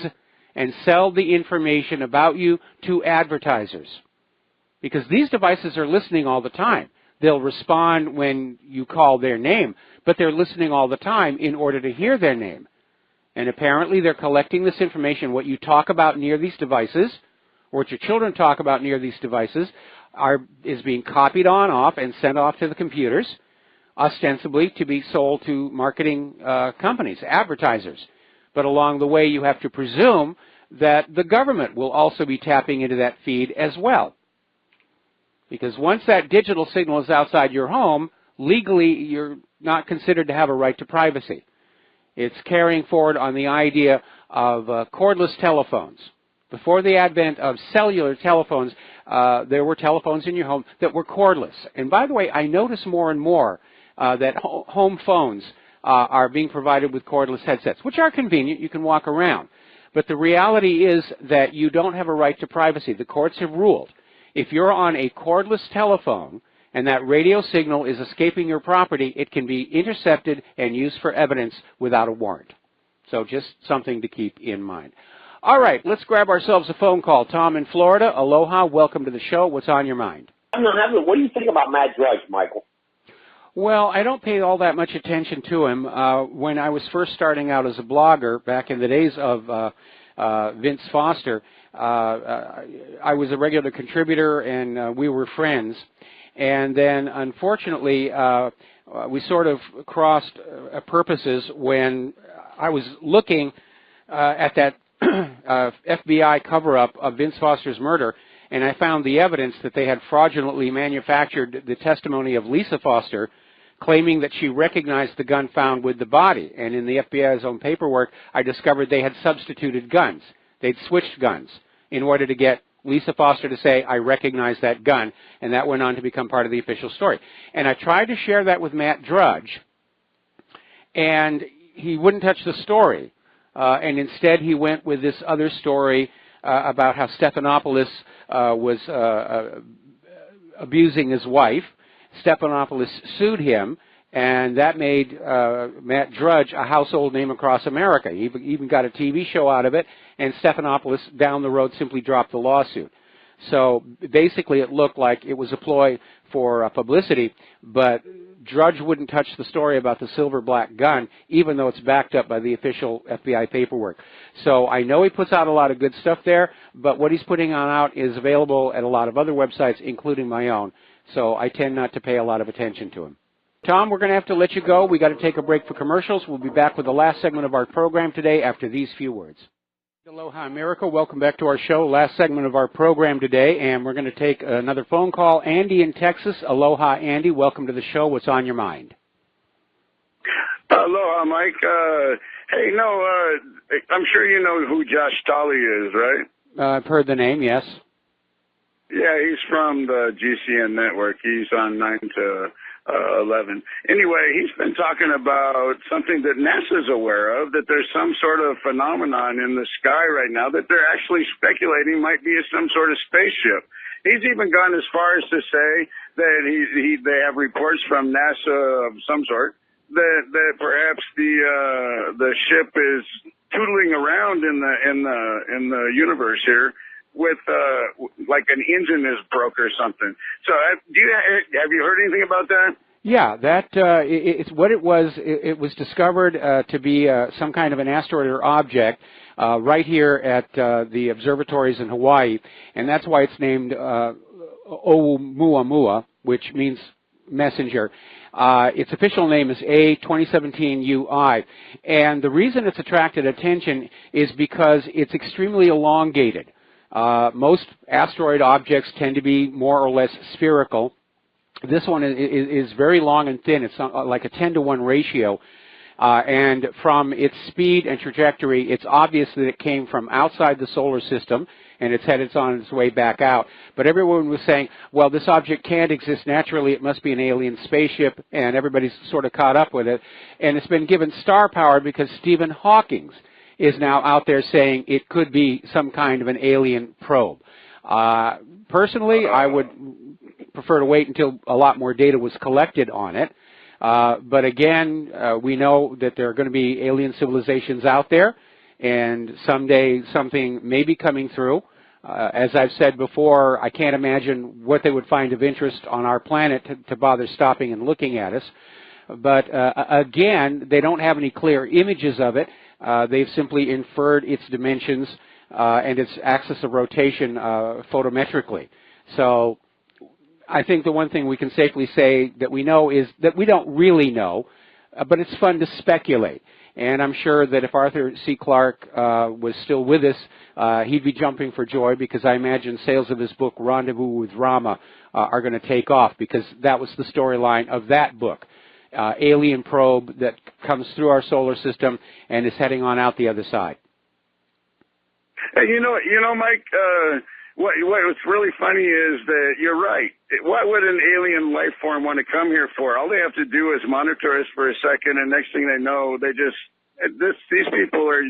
and sell the information about you to advertisers. Because these devices are listening all the time. They'll respond when you call their name, but they're listening all the time in order to hear their name. And apparently they're collecting this information. What you talk about near these devices, or what your children talk about near these devices, is being copied on off and sent off to the computers, ostensibly to be sold to marketing companies, advertisers. But along the way, you have to presume that the government will also be tapping into that feed as well. Because once that digital signal is outside your home, legally you're not considered to have a right to privacy. It's carrying forward on the idea of cordless telephones. Before the advent of cellular telephones, there were telephones in your home that were cordless. And by the way, I notice more and more that home phones are being provided with cordless headsets, which are convenient. You can walk around. But the reality is that you don't have a right to privacy. The courts have ruled. If you're on a cordless telephone and that radio signal is escaping your property, it can be intercepted and used for evidence without a warrant. So just something to keep in mind. All right, let's grab ourselves a phone call. Tom in Florida, aloha, welcome to the show. What's on your mind? What do you think about Matt Drudge, Michael? Well, I don't pay all that much attention to him. When I was first starting out as a blogger back in the days of Vince Foster, I was a regular contributor and we were friends. And then, unfortunately, we sort of crossed purposes when I was looking at that FBI cover-up of Vince Foster's murder, and I found the evidence that they had fraudulently manufactured the testimony of Lisa Foster, claiming that she recognized the gun found with the body. And in the FBI's own paperwork, I discovered they had substituted guns. They'd switched guns in order to get Lisa Foster to say, I recognize that gun, and that went on to become part of the official story. And I tried to share that with Matt Drudge, and he wouldn't touch the story. And instead he went with this other story about how Stephanopoulos was abusing his wife. Stephanopoulos sued him, and that made Matt Drudge a household name across America. He even got a TV show out of it, and Stephanopoulos down the road simply dropped the lawsuit. So basically it looked like it was a ploy for publicity, but Drudge wouldn't touch the story about the silver black gun, even though it's backed up by the official FBI paperwork. So I know he puts out a lot of good stuff there, but what he's putting on out is available at a lot of other websites, including my own. So I tend not to pay a lot of attention to him. Tom, we're going to have to let you go. We've got to take a break for commercials. We'll be back with the last segment of our program today after these few words. Aloha America, welcome back to our show. Last segment of our program today, and we're going to take another phone call. Andy in Texas. Aloha, Andy. Welcome to the show. What's on your mind? Aloha, Mike. Hey, I'm sure you know who Josh Stolley is, right? I've heard the name, yes. Yeah, he's from the GCN network. He's on 9 to 11. Anyway, he's been talking about something that NASA's aware of, that there's some sort of phenomenon in the sky right now that they're actually speculating might be some sort of spaceship. He's even gone as far as to say that they have reports from NASA of some sort that perhaps the ship is tootling around in the universe here, with like an engine is broke or something. So have you heard anything about that? Yeah, that it's what it was. It was discovered to be some kind of an asteroid or object right here at the observatories in Hawaii, and that's why it's named Oumuamua, which means messenger. Its official name is A2017UI, and the reason it's attracted attention is because it's extremely elongated. Most asteroid objects tend to be more or less spherical. This one is very long and thin. It's like a 10-to-1 ratio. And from its speed and trajectory, it's obvious that it came from outside the solar system, and it's headed on its way back out. But everyone was saying, well, this object can't exist naturally. It must be an alien spaceship, and everybody's sort of caught up with it. And it's been given star power because Stephen Hawking is now out there saying it could be some kind of an alien probe. Personally, I would prefer to wait until a lot more data was collected on it. But again, we know that there are going to be alien civilizations out there, and someday something may be coming through. As I've said before, I can't imagine what they would find of interest on our planet to bother stopping and looking at us. But again, they don't have any clear images of it. They've simply inferred its dimensions and its axis of rotation photometrically. So I think the one thing we can safely say that we know is that we don't really know, but it's fun to speculate. And I'm sure that if Arthur C. Clarke was still with us, he'd be jumping for joy, because I imagine sales of his book, Rendezvous with Rama, are going to take off, because that was the storyline of that book. Alien probe that comes through our solar system and is heading on out the other side. Hey, you know, Mike, what's really funny is that you're right. What would an alien life form want to come here for? All they have to do is monitor us for a second, and next thing they know, these people are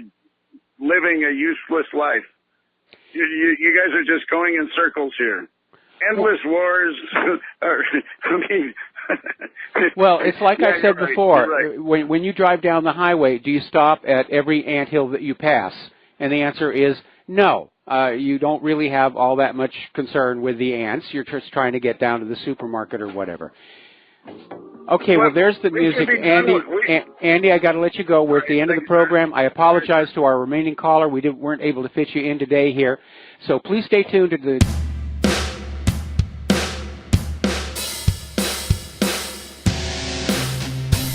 living a useless life. You guys are just going in circles here. Endless wars. I mean, well, it's like I said before. Right. When you drive down the highway, do you stop at every anthill that you pass? And the answer is no. You don't really have all that much concern with the ants. You're just trying to get down to the supermarket or whatever. Okay, well, there's the music. Andy, I got to let you go. We're at the end of the program. I apologize to our remaining caller. We weren't able to fit you in today here. So please stay tuned to the...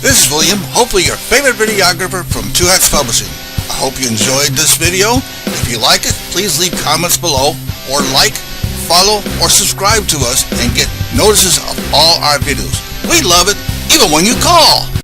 This is William, hopefully your favorite videographer from 2 Hats Publishing. I hope you enjoyed this video. If you like it, please leave comments below, or like, follow, or subscribe to us and get notices of all our videos. We love it, even when you call.